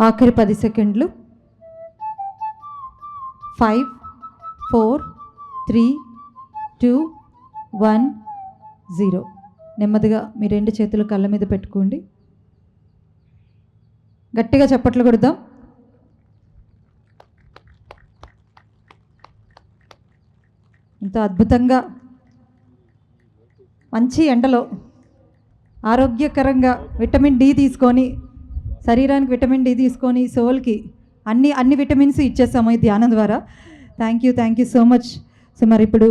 ఆఖరి 10 సెకండ్లు. 5 4 3 2 1 0. నెమ్మదిగా మీ 2 చేతులు కళ్ళ మీద పెట్టుకోండి. గట్టిగా చప్పట్లు కొడదాం. ఇంత అద్భుతంగా మంచి ఎండలో ఆరోగ్యకరంగా విటమిన్ డి తీసుకొని, శరీరానికి విటమిన్ డి తీసుకొని, సోల్కి అన్ని విటమిన్స్ ఇచ్చేసాము ఈ ధ్యానం ద్వారా. Thank you so much. So మరి ఇప్పుడు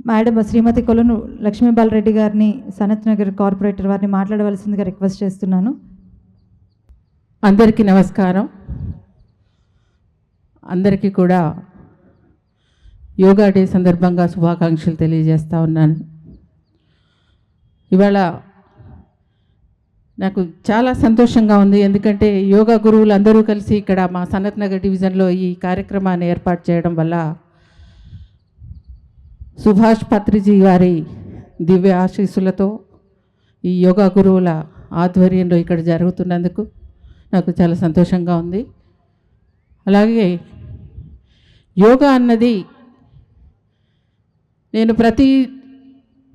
మేడం శ్రీమతి కొలను లక్ష్మీబాలరెడ్డి గారిని, సనత్ నగర్ కార్పొరేటర్ వారిని మాట్లాడవలసిందిగా రిక్వెస్ట్ చేస్తున్నాను. అందరికీ నమస్కారం. అందరికీ కూడా యోగా డే సందర్భంగా శుభాకాంక్షలు తెలియజేస్తూ ఉన్నాను. ఇవాళ నాకు చాలా సంతోషంగా ఉంది. ఎందుకంటే యోగా గురువులు అందరూ కలిసి ఇక్కడ మా సనత్ నగర్ డివిజన్లో ఈ కార్యక్రమాన్ని ఏర్పాటు చేయడం వల్ల సుభాష్ పత్రిజీ వారి దివ్య ఆశీస్సులతో ఈ యోగా గురువుల ఆధ్వర్యంలో ఇక్కడ జరుగుతున్నందుకు నాకు చాలా సంతోషంగా ఉంది. అలాగే యోగా అన్నది నేను ప్రతి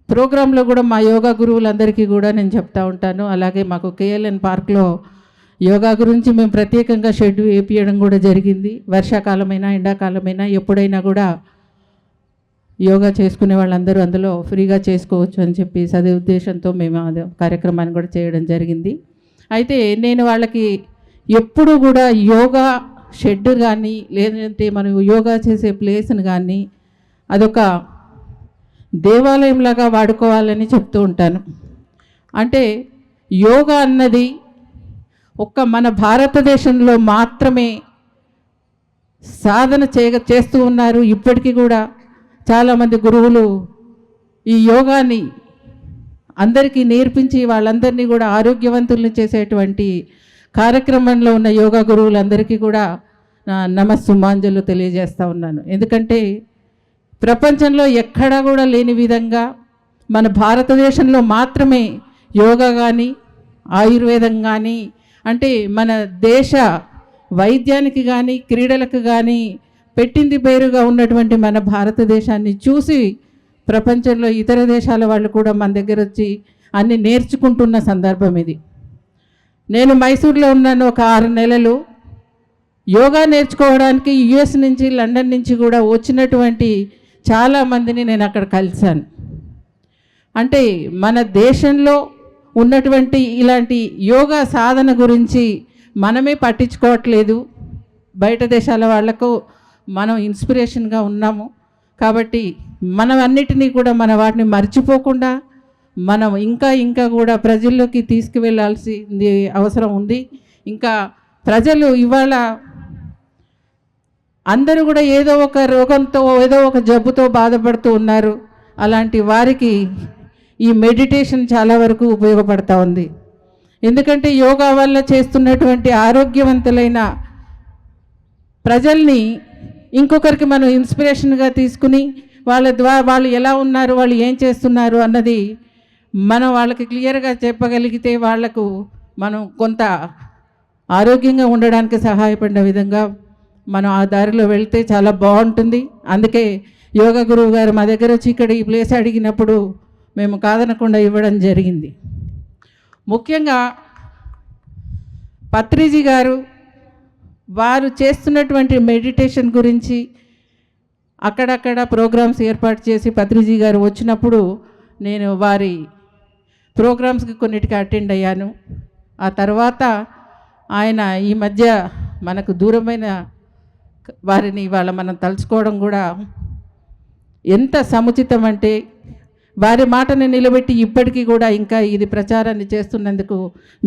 ప్రోగ్రాంలో కూడా మా యోగా గురువులందరికీ కూడా నేను చెప్తా ఉంటాను. అలాగే మాకు కేఎల్ఎన్ పార్క్లో యోగా గురించి మేము ప్రత్యేకంగా షెడ్ వేపించడం కూడా జరిగింది. వర్షాకాలమైనా ఎండాకాలమైనా ఎప్పుడైనా కూడా యోగా చేసుకునే వాళ్ళందరూ అందులో ఫ్రీగా చేసుకోవచ్చు అని చెప్పి సదుద్దేశంతో మేము అది కార్యక్రమాన్ని కూడా చేయడం జరిగింది. అయితే నేను వాళ్ళకి ఎప్పుడు కూడా యోగా షెడ్ కానీ, లేదంటే మనం యోగా చేసే ప్లేస్ని కానీ అదొక దేవాలయంలాగా వాడుకోవాలని చెప్తూ ఉంటాను. అంటే యోగా అన్నది ఒక్క మన భారతదేశంలో మాత్రమే సాధన చేస్తూ ఉన్నారు. ఇప్పటికీ కూడా చాలామంది గురువులు ఈ యోగాని అందరికీ నేర్పించి వాళ్ళందరినీ కూడా ఆరోగ్యవంతుల్ని చేసేటువంటి కార్యక్రమంలో ఉన్న యోగా గురువులందరికీ కూడా నమస్సుమాంజలు తెలియజేస్తూ ఉన్నాను. ఎందుకంటే ప్రపంచంలో ఎక్కడా కూడా లేని విధంగా మన భారతదేశంలో మాత్రమే యోగా కానీ, ఆయుర్వేదం కానీ, అంటే మన దేశ వైద్యానికి కానీ, క్రీడలకు కానీ పెట్టింది పేరుగా ఉన్నటువంటి మన భారతదేశాన్ని చూసి ప్రపంచంలో ఇతర దేశాల వాళ్ళు కూడా మన దగ్గర వచ్చి అన్ని నేర్చుకుంటున్న సందర్భం ఇది. నేను మైసూర్లో ఉన్నాను ఒక 6 నెలలు. యోగా నేర్చుకోవడానికి యుఎస్ నుంచి, లండన్ నుంచి కూడా వచ్చినటువంటి చాలామందిని నేను అక్కడ కలిశాను. అంటే మన దేశంలో ఉన్నటువంటి ఇలాంటి యోగా సాధన గురించి మనమే పట్టించుకోవట్లేదు. బయట దేశాల వాళ్లకు మనం ఇన్స్పిరేషన్గా ఉన్నాము. కాబట్టి మనం అన్నిటినీ కూడా మన వాటిని మర్చిపోకుండా మనం ఇంకా కూడా ప్రజల్లోకి తీసుకువెళ్ళాల్సింది అవసరం ఉంది. ఇంకా ప్రజలు ఇవాళ అందరూ కూడా ఏదో ఒక రోగంతో, ఏదో ఒక జబ్బుతో బాధపడుతూ ఉన్నారు. అలాంటి వారికి ఈ మెడిటేషన్ చాలా వరకు ఉపయోగపడతా ఉంది. ఎందుకంటే యోగా వల్ల చేస్తున్నటువంటి ఆరోగ్యవంతులైన ప్రజల్ని ఇంకొకరికి మనం ఇన్స్పిరేషన్గా తీసుకుని వాళ్ళ ద్వారా వాళ్ళు ఎలా ఉన్నారు, వాళ్ళు ఏం చేస్తున్నారు అన్నది మనం వాళ్ళకి క్లియర్గా చెప్పగలిగితే వాళ్లకు మనం కొంత ఆరోగ్యంగా ఉండడానికి సహాయపడిన విధంగా మనం ఆ దారిలో వెళ్తే చాలా బాగుంటుంది. అందుకే యోగా గురువు గారు మా దగ్గర వచ్చి ఇక్కడ ఈ ప్లేస్ అడిగినప్పుడు మేము కాదనకుండా ఇవ్వడం జరిగింది. ముఖ్యంగా పత్రిజీ గారు వారు చేస్తున్నటువంటి మెడిటేషన్ గురించి అక్కడక్కడ ప్రోగ్రామ్స్ ఏర్పాటు చేసి పత్రిజీ గారు వచ్చినప్పుడు నేను వారి ప్రోగ్రామ్స్కి కొన్నిటికి అటెండ్ అయ్యాను. ఆ తర్వాత ఆయన ఈ మధ్య మనకు దూరమైన వారిని ఇవాళ మనం తలుచుకోవడం కూడా ఎంత సముచితం అంటే వారి మాటని నిలబెట్టి ఇప్పటికీ కూడా ఇంకా ఇది ప్రచారాన్ని చేస్తున్నందుకు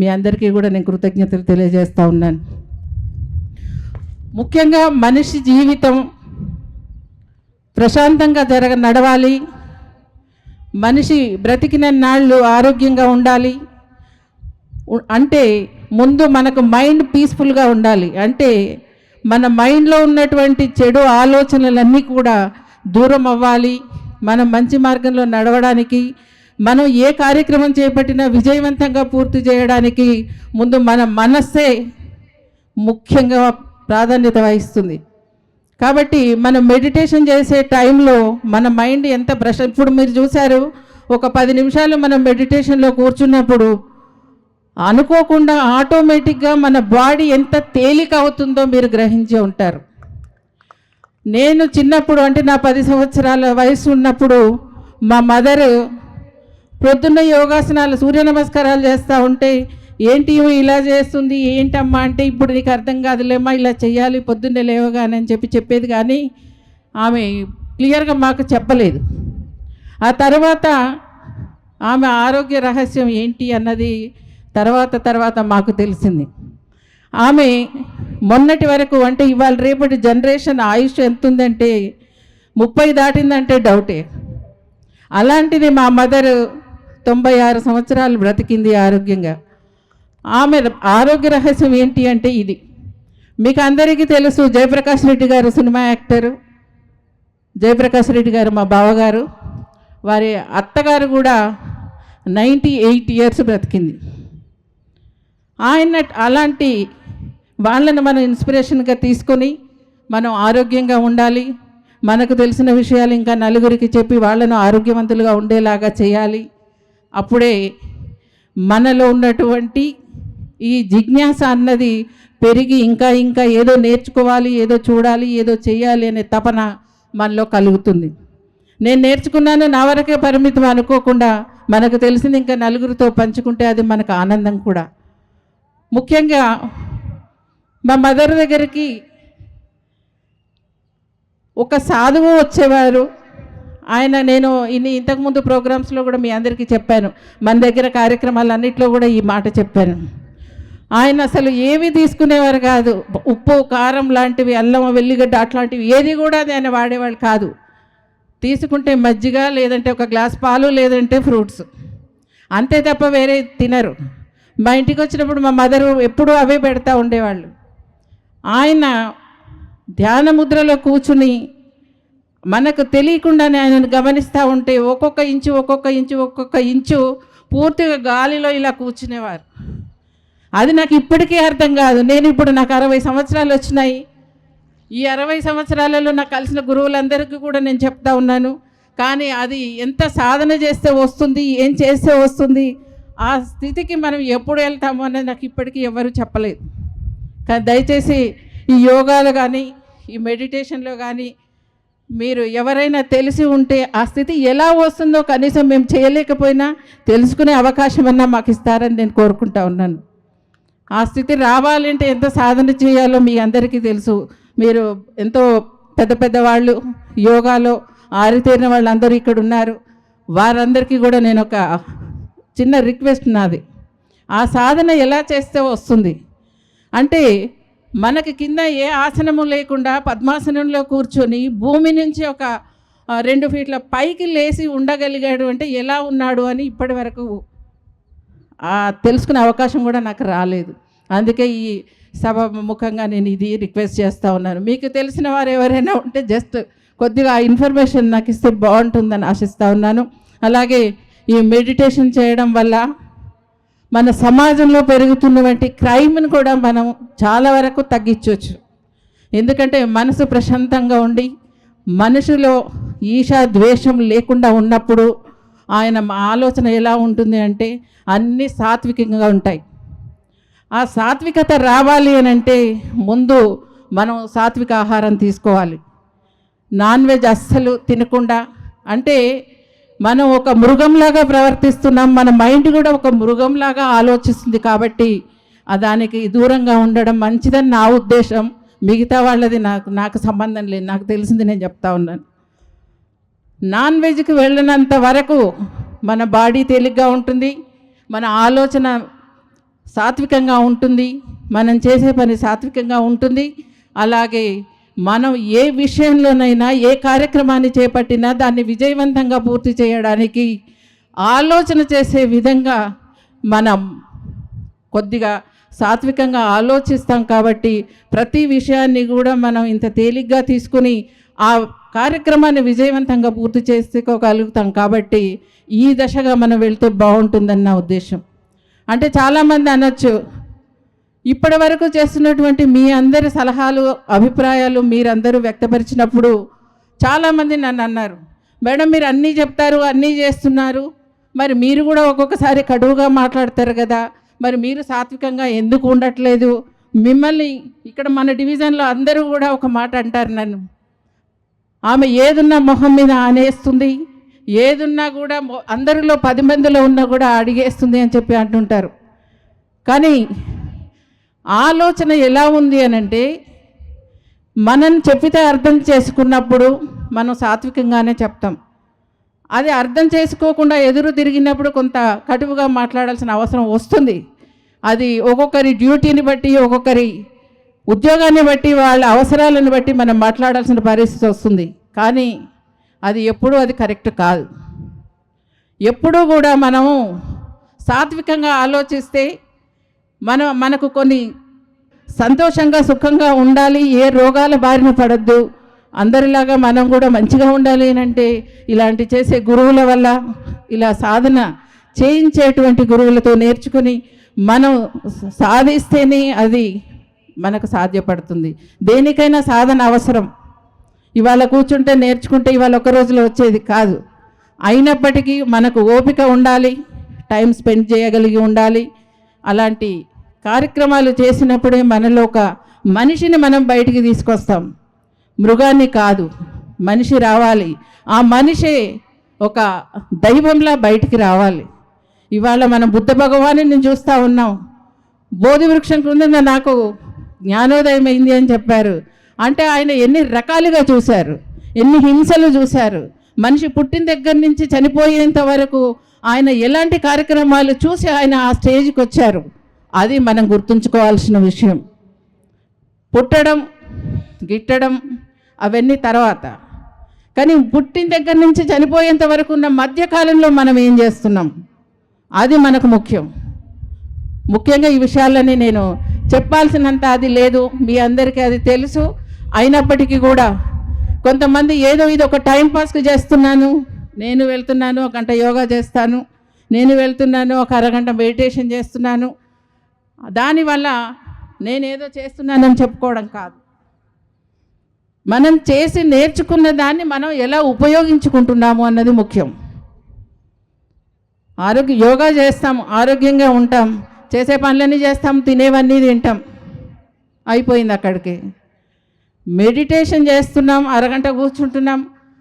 మీ అందరికీ కూడా నేను కృతజ్ఞతలు తెలియజేస్తూ ఉన్నాను. ముఖ్యంగా మనిషి జీవితం ప్రశాంతంగా నడవాలి, మనిషి బ్రతికిన నాళ్ళు ఆరోగ్యంగా ఉండాలి అంటే ముందు మనకు మైండ్ పీస్ఫుల్గా ఉండాలి. అంటే మన మైండ్లో ఉన్నటువంటి చెడు ఆలోచనలన్నీ కూడా దూరం అవ్వాలి. మనం మంచి మార్గంలో నడవడానికి మనం ఏ కార్యక్రమం చేపట్టినా విజయవంతంగా పూర్తి చేయడానికి ముందు మన మనస్సే ముఖ్యంగా ప్రాధాన్యత వహిస్తుంది. కాబట్టి మనం మెడిటేషన్ చేసే టైంలో మన మైండ్ ఎంత ఇప్పుడు మీరు చూశారు, ఒక 10 నిమిషాలు మనం మెడిటేషన్లో కూర్చున్నప్పుడు అనుకోకుండా ఆటోమేటిక్గా మన బాడీ ఎంత తేలిక అవుతుందో మీరు గ్రహించి ఉంటారు. నేను చిన్నప్పుడు అంటే నా 10 సంవత్సరాల వయసు ఉన్నప్పుడు మా మదర్ పొద్దున్న యోగాసనాలు సూర్య నమస్కారాలు చేస్తూ ఉంటే, ఏంటి ఇలా చేస్తుంది ఏంటమ్మా అంటే, ఇప్పుడు నీకు అర్థం కాదులేమ్మా ఇలా చేయాలి పొద్దున్నే లేవగానే అని చెప్పేది, కానీ ఆమె క్లియర్గా మాకు చెప్పలేదు. ఆ తర్వాత ఆమె ఆరోగ్య రహస్యం ఏంటి అన్నది తర్వాత మాకు తెలిసింది. ఆమె మొన్నటి వరకు అంటే ఇవాళ రేపటి జనరేషన్ ఆయుష్ ఎంత ఉందంటే 30 దాటిందంటే డౌటే. అలాంటిది మా మదర్ 96 సంవత్సరాలు బ్రతికింది ఆరోగ్యంగా. ఆమె ఆరోగ్య రహస్యం ఏంటి అంటే ఇది. మీకు అందరికీ తెలుసు, జయప్రకాష్ రెడ్డి గారు సినిమా యాక్టరు. జయప్రకాష్ రెడ్డి గారు మా బావగారు, వారి అత్తగారు కూడా 98 ఇయర్స్ బ్రతికింది. ఆయన అలాంటి వాళ్ళని మనం ఇన్స్పిరేషన్గా తీసుకొని మనం ఆరోగ్యంగా ఉండాలి. మనకు తెలిసిన విషయాలు ఇంకా నలుగురికి చెప్పి వాళ్ళను ఆరోగ్యవంతులుగా ఉండేలాగా చేయాలి. అప్పుడే మనలో ఉన్నటువంటి ఈ జిజ్ఞాస అన్నది పెరిగి ఇంకా ఏదో నేర్చుకోవాలి, ఏదో చూడాలి, ఏదో చేయాలి అనే తపన మనలో కలుగుతుంది. నేను నేర్చుకున్నాను నా వరకే పరిమితం అనుకోకుండా మనకు తెలిసింది ఇంకా నలుగురితో పంచుకుంటే అది మనకు ఆనందం కూడా. ముఖ్యంగా మా మదర్ దగ్గరికి ఒక సాధువు వచ్చేవారు. ఆయన నేను ఇంతకుముందు ప్రోగ్రామ్స్లో కూడా మీ అందరికీ చెప్పాను, మన దగ్గర కార్యక్రమాలన్నింటిలో కూడా ఈ మాట చెప్పాను. ఆయన అసలు ఏవి తీసుకునేవారు కాదు. ఉప్పు కారం లాంటివి, అల్లం వెల్లిగడ్డ అట్లాంటివి ఏది కూడా అది ఆయన వాడేవాళ్ళు కాదు. తీసుకుంటే మజ్జిగ, లేదంటే ఒక గ్లాస్ పాలు, లేదంటే ఫ్రూట్స్, అంతే తప్ప వేరే తినరు. మా ఇంటికి వచ్చినప్పుడు మా మదరు ఎప్పుడూ అవే పెడతా ఉండేవాళ్ళు. ఆయన ధ్యాన ముద్రలో కూర్చుని మనకు తెలియకుండానే ఆయనను గమనిస్తూ ఉంటే ఒక్కొక్క ఇంచు పూర్తిగా గాలిలో ఇలా కూర్చునేవారు. అది నాకు ఇప్పటికీ అర్థం కాదు. నాకు 60 సంవత్సరాలు వచ్చినాయి. ఈ 60 సంవత్సరాలలో నాకు కలిసిన గురువులందరికీ కూడా నేను చెప్తా ఉన్నాను. కానీ అది ఎంత సాధన చేస్తే వస్తుంది, ఏం చేస్తే వస్తుంది, ఆ స్థితికి మనం ఎప్పుడు వెళ్తామో అనేది నాకు ఇప్పటికీ ఎవరు చెప్పలేదు. కానీ దయచేసి ఈ యోగాలు కానీ ఈ మెడిటేషన్లో కానీ మీరు ఎవరైనా తెలిసి ఉంటే ఆ స్థితి ఎలా వస్తుందో కనీసం మేము చేయలేకపోయినా తెలుసుకునే అవకాశం అన్నా మాకు ఇస్తారని నేను కోరుకుంటా ఉన్నాను. ఆ స్థితి రావాలంటే ఎంత సాధన చేయాలో మీ అందరికీ తెలుసు. మీరు ఎంతో పెద్ద వాళ్ళు, యోగాలో ఆరితేరిన వాళ్ళందరూ ఇక్కడ ఉన్నారు. వారందరికీ కూడా నేను ఒక చిన్న రిక్వెస్ట్ నాది. ఆ సాధన ఎలా చేస్తే వస్తుంది అంటే, మనకి కింద ఏ ఆసనము లేకుండా పద్మాసనంలో కూర్చొని భూమి నుంచి ఒక 2 ఫీట్ల పైకి లేచి ఉండగలిగాడు అంటే ఎలా ఉన్నాడు అని ఇప్పటి వరకు తెలుసుకునే అవకాశం కూడా నాకు రాలేదు. అందుకే ఈ సభ ముఖంగా నేను ఇది రిక్వెస్ట్ చేస్తూ ఉన్నాను. మీకు తెలిసిన వారు ఎవరైనా ఉంటే జస్ట్ కొద్దిగా ఆ ఇన్ఫర్మేషన్ నాకు ఇస్తే బాగుంటుందని ఆశిస్తూ ఉన్నాను. అలాగే ఈ మెడిటేషన్ చేయడం వల్ల మన సమాజంలో పెరుగుతున్నటువంటి క్రైమ్ని కూడా మనం చాలా వరకు తగ్గించవచ్చు. ఎందుకంటే మనసు ప్రశాంతంగా ఉండి మనుషులో ఈర్ష్య ద్వేషం లేకుండా ఉన్నప్పుడు ఆయన ఆలోచన ఎలా ఉంటుంది అంటే అన్నీ సాత్వికంగా ఉంటాయి. ఆ సాత్వికత రావాలి అని అంటే ముందు మనం సాత్విక ఆహారం తీసుకోవాలి. నాన్ వెజ్ అస్సలు తినకుండా, అంటే మనం ఒక మృగంలాగా ప్రవర్తిస్తున్నాం, మన మైండ్ కూడా ఒక మృగంలాగా ఆలోచిస్తుంది. కాబట్టి దానికి దూరంగా ఉండడం మంచిదని నా ఉద్దేశం. మిగతా వాళ్ళది నాకు సంబంధం లేదు, నాకు తెలిసింది నేను చెప్తా ఉన్నాను. నాన్ వెజ్కి వెళ్ళినంత వరకు మన బాడీ తేలిగ్గా ఉంటుంది, మన ఆలోచన సాత్వికంగా ఉంటుంది, మనం చేసే పని సాత్వికంగా ఉంటుంది. అలాగే మనం ఏ విషయంలోనైనా ఏ కార్యక్రమాన్ని చేపట్టినా దాన్ని విజయవంతంగా పూర్తి చేయడానికి ఆలోచన చేసే విధంగా మనం కొద్దిగా సాత్వికంగా ఆలోచిస్తాం. కాబట్టి ప్రతి విషయాన్ని కూడా మనం ఇంత తేలిగ్గా తీసుకుని ఆ కార్యక్రమాన్ని విజయవంతంగా పూర్తి చేసుకోగలుగుతాం. కాబట్టి ఈ దశగా మనం వెళ్తే బాగుంటుందని నా ఉద్దేశం. అంటే చాలామంది అనొచ్చు, ఇప్పటి వరకు చేస్తున్నటువంటి మీ అందరి సలహాలు అభిప్రాయాలు మీరందరూ వ్యక్తపరిచినప్పుడు చాలామంది నన్ను అన్నారు, మేడం మీరు అన్నీ చెప్తారు, అన్నీ చేస్తున్నారు, మరి మీరు కూడా ఒక్కొక్కసారి కటువుగా మాట్లాడతారు కదా, మరి మీరు సాత్వికంగా ఎందుకు ఉండట్లేదు? మిమ్మల్ని ఇక్కడ మన డివిజన్లో అందరూ కూడా ఒక మాట అంటారు నన్ను, ఆమె ఏదున్నా మొహం మీద ఆనేస్తుంది, ఏదున్నా కూడా అందరిలో 10 మందిలో ఉన్నా కూడా అడిగేస్తుంది అని చెప్పి అంటుంటారు. కానీ ఆలోచన ఎలా ఉంది అనంటే, మనం చెప్పితే అర్థం చేసుకున్నప్పుడు మనం సాత్వికంగానే చెప్తాం. అది అర్థం చేసుకోకుండా ఎదురు తిరిగినప్పుడు కొంత కటువుగా మాట్లాడాల్సిన అవసరం వస్తుంది. అది ఒక్కొక్కరి డ్యూటీని బట్టి, ఒక్కొక్కరి ఉద్యోగాన్ని బట్టి, వాళ్ళ అవసరాలను బట్టి మనం మాట్లాడాల్సిన పరిస్థితి వస్తుంది. కానీ అది ఎప్పుడూ అది కరెక్ట్ కాదు. ఎప్పుడూ కూడా మనము సాత్వికంగా ఆలోచిస్తే మనకు కొన్ని సంతోషంగా సుఖంగా ఉండాలి, ఏ రోగాల బారిన పడద్దు, అందరిలాగా మనం కూడా మంచిగా ఉండాలి అంటే ఇలాంటి చేసే గురువుల వల్ల, ఇలా సాధన చేయించేటువంటి గురువులతో నేర్చుకుని మనం సాధిస్తేనే అది మనకు సాధ్యపడుతుంది. దేనికైనా సాధన అవసరం. ఇవాళ కూర్చుంటే నేర్చుకుంటే ఇవాళ ఒక రోజులో వచ్చేది కాదు. అయినప్పటికీ మనకు ఓపిక ఉండాలి, టైం స్పెండ్ చేయగలిగి ఉండాలి. అలాంటి కార్యక్రమాలు చేసినప్పుడే మనలో ఒక మనిషిని మనం బయటికి తీసుకొస్తాం, మృగాన్ని కాదు. మనిషి రావాలి, ఆ మనిషే ఒక దైవంలా బయటికి రావాలి. ఇవాళ మనం బుద్ధ భగవాను చూస్తూ ఉన్నాం. బోధి వృక్షం క్రింద నాకు జ్ఞానోదయం అయింది అని చెప్పారు. అంటే ఆయన ఎన్ని రకాలుగా చూశారు, ఎన్ని హింసలు చూశారు. మనిషి పుట్టిన దగ్గర నుంచి చనిపోయేంత వరకు ఆయన ఎలాంటి కార్యక్రమాలు చూసి ఆయన ఆ స్టేజ్కి వచ్చారు. అది మనం గుర్తుంచుకోవాల్సిన విషయం. పుట్టడం, గిట్టడం అవన్నీ తర్వాత, కానీ పుట్టిన దగ్గర నుంచి చనిపోయేంత వరకు ఉన్న మధ్యకాలంలో మనం ఏం చేస్తున్నాం, అది మనకు ముఖ్యం. ముఖ్యంగా ఈ విషయాలన్నీ నేను చెప్పాల్సినంత అది లేదు, మీ అందరికీ అది తెలుసు. అయినప్పటికీ కూడా కొంతమంది ఏదో ఇది ఒక టైంపాస్కి చేస్తున్నాను, నేను వెళ్తున్నాను 1 గంట యోగా చేస్తాను, నేను వెళ్తున్నాను 1 అరగంట మెడిటేషన్ చేస్తున్నాను, దానివల్ల నేనేదో చేస్తున్నానని చెప్పుకోవడం కాదు. మనం చేసి నేర్చుకున్న దాన్ని మనం ఎలా ఉపయోగించుకుంటున్నాము అన్నది ముఖ్యం. యోగా చేస్తాం, ఆరోగ్యంగా ఉంటాం, చేసే పనులన్నీ చేస్తాం, తినేవన్నీ తింటాం, అయిపోయింది అక్కడికి. మెడిటేషన్ చేస్తున్నాం, అరగంట కూర్చుంటున్నాం,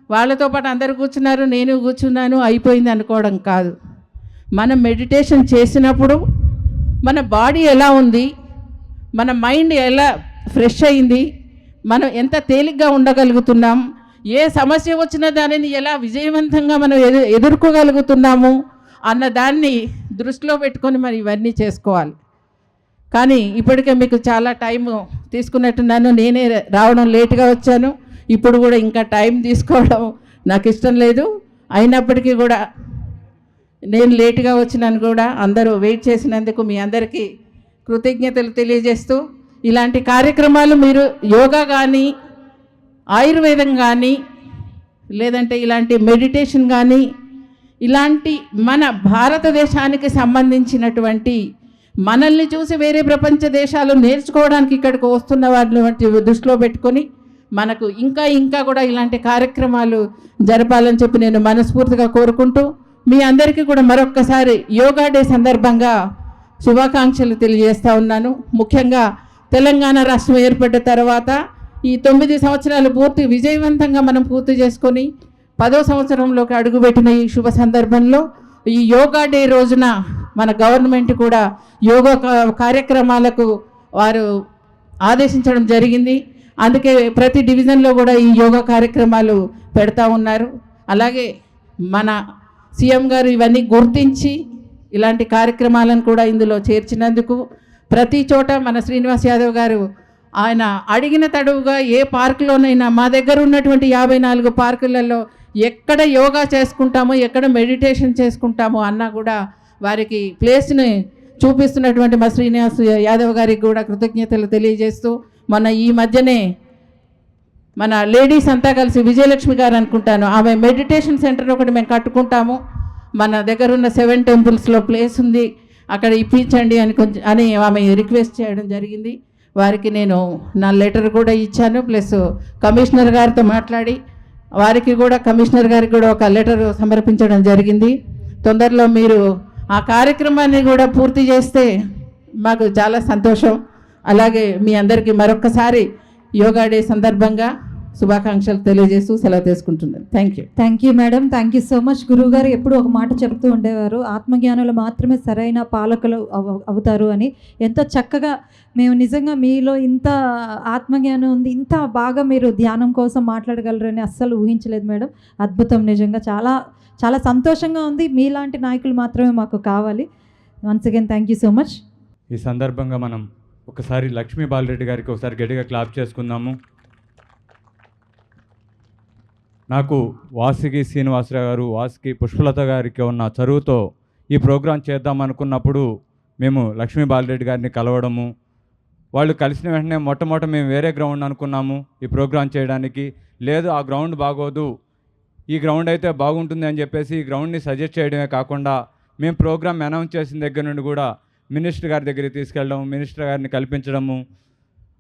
వాళ్ళతో పాటు అందరు కూర్చున్నారు, నేను కూర్చున్నాను, అయిపోయింది అనుకోవడం కాదు. మనం మెడిటేషన్ చేసినప్పుడు మన బాడీ ఎలా ఉంది, మన మైండ్ ఎలా ఫ్రెష్ అయింది, మనం ఎంత తేలిగ్గా ఉండగలుగుతున్నాం, ఏ సమస్య వచ్చినా దానిని ఎలా విజయవంతంగా మనం ఎదుర్కోగలుగుతున్నాము అన్న దాన్ని దృష్టిలో పెట్టుకొని మరి ఇవన్నీ చేసుకోవాలి. కానీ ఇప్పటికే మీకు చాలా టైం తీసుకున్నట్టున్నాను, నేనే రావడం లేట్గా వచ్చాను, ఇప్పుడు కూడా ఇంకా టైం తీసుకోవడం నాకు ఇష్టం లేదు. అయినప్పటికీ కూడా నేను లేట్గా వచ్చినాను కూడా అందరూ వెయిట్ చేసినందుకు మీ అందరికీ కృతజ్ఞతలు తెలియజేస్తూ, ఇలాంటి కార్యక్రమాలు మీరు యోగా కానీ, ఆయుర్వేదం కానీ, లేదంటే ఇలాంటి మెడిటేషన్ కానీ, ఇలాంటి మన భారతదేశానికి సంబంధించినటువంటి, మనల్ని చూసి వేరే ప్రపంచ దేశాలు నేర్చుకోవడానికి ఇక్కడికి వస్తున్న వాటిని దృష్టిలో పెట్టుకొని మనకు ఇంకా కూడా ఇలాంటి కార్యక్రమాలు జరపాలని చెప్పి నేను మనస్ఫూర్తిగా కోరుకుంటూ, మీ అందరికీ కూడా మరొక్కసారి యోగా డే సందర్భంగా శుభాకాంక్షలు తెలియజేస్తూ ఉన్నాను. ముఖ్యంగా తెలంగాణ రాష్ట్రం ఏర్పడ్డ తర్వాత ఈ 9 సంవత్సరాలు విజయవంతంగా మనం పూర్తి చేసుకొని 10వ సంవత్సరంలోకి అడుగుపెట్టిన ఈ శుభ సందర్భంలో ఈ యోగా డే రోజున మన గవర్నమెంట్ కూడా యోగా కార్యక్రమాలకు వారు ఆదేశించడం జరిగింది. అందుకే ప్రతి డివిజన్లో కూడా ఈ యోగా కార్యక్రమాలు పెడతా ఉన్నారు. అలాగే మన సీఎం గారు ఇవన్నీ గుర్తించి ఇలాంటి కార్యక్రమాలను కూడా ఇందులో చేర్చినందుకు ప్రతి చోట మన శ్రీనివాస్ యాదవ్ గారు ఆయన అడిగిన తడువుగా ఏ పార్కులోనైనా మా దగ్గర ఉన్నటువంటి 54 పార్కులలో ఎక్కడ యోగా చేసుకుంటామో, ఎక్కడ మెడిటేషన్ చేసుకుంటామో అన్నా కూడా వారికి ప్లేస్ని చూపిస్తున్నటువంటి మా శ్రీనివాస్ యాదవ్ గారికి కూడా కృతజ్ఞతలు తెలియజేస్తూ, మొన్న ఈ మధ్యనే మన లేడీస్ అంతా కలిసి విజయలక్ష్మి గారు అనుకుంటాను, ఆమె మెడిటేషన్ సెంటర్ ఒకటి మేము కట్టుకుంటాము, మన దగ్గర ఉన్న 7 టెంపుల్స్లో ప్లేస్ ఉంది, అక్కడ ఇప్పించండి అని ఆమె రిక్వెస్ట్ చేయడం జరిగింది. వారికి నేను నా లెటర్ కూడా ఇచ్చాను, ప్లస్ కమిషనర్ గారితో మాట్లాడి కమిషనర్ గారికి కూడా ఒక లెటర్ సమర్పించడం జరిగింది. తొందరలో మీరు ఆ కార్యక్రమాన్ని కూడా పూర్తి చేస్తే మాకు చాలా సంతోషం. అలాగే మీ అందరికీ మరొక్కసారి యోగా డే సందర్భంగా శుభాకాంక్షలు తెలియజేస్తూ సెలవు తీసుకుంటున్నాను. Thank you madam, thank you so much. గురువు గారు ఎప్పుడు ఒక మాట చెప్తూ ఉండేవారు, ఆత్మజ్ఞానులు మాత్రమే సరైన పాలకులు అవుతారు అని. ఎంతో చక్కగా మేము నిజంగా మీలో ఇంత ఆత్మజ్ఞానం ఉంది, ఇంత బాగా మీరు ధ్యానం కోసం మాట్లాడగలరని అస్సలు ఊహించలేదు మేడం. అద్భుతం, నిజంగా చాలా చాలా సంతోషంగా ఉంది. మీలాంటి నాయకులు మాత్రమే మాకు కావాలి. Once again thank you so much. ఈ సందర్భంగా మనం ఒకసారి లక్ష్మీ బాలరెడ్డి గారికి ఒకసారి గట్టిగా క్లాప్ చేసుకుందాము. నాకు వాసుకి శ్రీనివాసరావు గారు, వాసుకి పుష్పలత గారికి ఉన్న చదువుతో ఈ ప్రోగ్రాం చేద్దాం అనుకున్నప్పుడు మేము లక్ష్మీ బాలరెడ్డి గారిని కలవడము, వాళ్ళు కలిసిన వెంటనే మొట్టమొదట మేము వేరే గ్రౌండ్ అనుకున్నాము ఈ ప్రోగ్రాం చేయడానికి. లేదు, ఆ గ్రౌండ్ బాగోదు, ఈ గ్రౌండ్ అయితే బాగుంటుంది అని చెప్పేసి ఈ గ్రౌండ్ని సజెస్ట్ చేయడమే కాకుండా మేము ప్రోగ్రామ్ అనౌన్స్ చేసిన దగ్గర నుండి కూడా మినిస్టర్ గారి దగ్గరికి తీసుకెళ్ళడం, మినిస్టర్ గారిని కల్పించడము.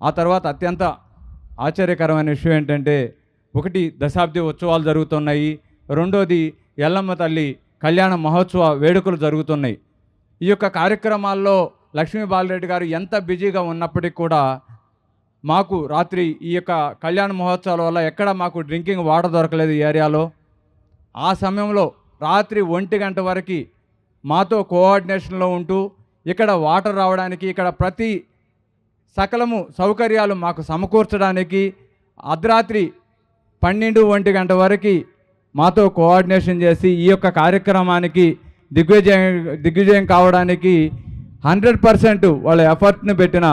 ఆ తర్వాత అత్యంత ఆశ్చర్యకరమైన విషయం ఏంటంటే, ఒకటి దశాబ్ది ఉత్సవాలు జరుగుతున్నాయి, రెండోది ఎల్లమ్మ తల్లి కళ్యాణ మహోత్సవ వేడుకలు జరుగుతున్నాయి. ఈ యొక్క కార్యక్రమాల్లో లక్ష్మీ బాలరెడ్డి గారు ఎంత బిజీగా ఉన్నప్పటికీ కూడా మాకు రాత్రి ఈ యొక్క కళ్యాణ మహోత్సవాల వల్ల ఎక్కడ మాకు డ్రింకింగ్ వాటర్ దొరకలేదు ఈ ఏరియాలో. ఆ సమయంలో రాత్రి 1 గంట వరకు మాతో కోఆర్డినేషన్లో ఉంటూ ఇక్కడ వాటర్ రావడానికి, ఇక్కడ ప్రతి సకలము సౌకర్యాలు మాకు సమకూర్చడానికి అర్ధరాత్రి 12-1 గంట వరకు మాతో కోఆర్డినేషన్ చేసి ఈ యొక్క కార్యక్రమానికి దిగ్విజయం కావడానికి 100% వాళ్ళ ఎఫర్ట్ని పెట్టిన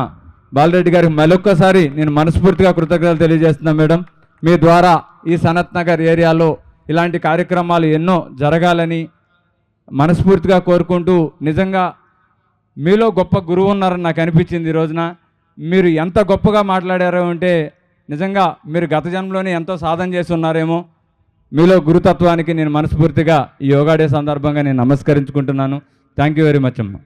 బాలరెడ్డి గారికి మరొక్కసారి నేను మనస్ఫూర్తిగా కృతజ్ఞతలు తెలియజేస్తున్నాను మేడం. మీ ద్వారా ఈ సనత్ నగర్ ఏరియాలో ఇలాంటి కార్యక్రమాలు ఎన్నో జరగాలని మనస్ఫూర్తిగా కోరుకుంటూ, నిజంగా మీలో గొప్ప గురువు ఉన్నారని నాకు అనిపించింది ఈ రోజున. మీరు ఎంత గొప్పగా మాట్లాడారో అంటే నిజంగా మీరు గత జన్మలోనే ఎంతో సాధన చేసి ఉన్నారేమో. మీలో గురుతత్వానికి నేను మనస్ఫూర్తిగా ఈ యోగా డే సందర్భంగా నేను నమస్కరించుకుంటున్నాను. థ్యాంక్ యూ వెరీ మచ్ అమ్మ.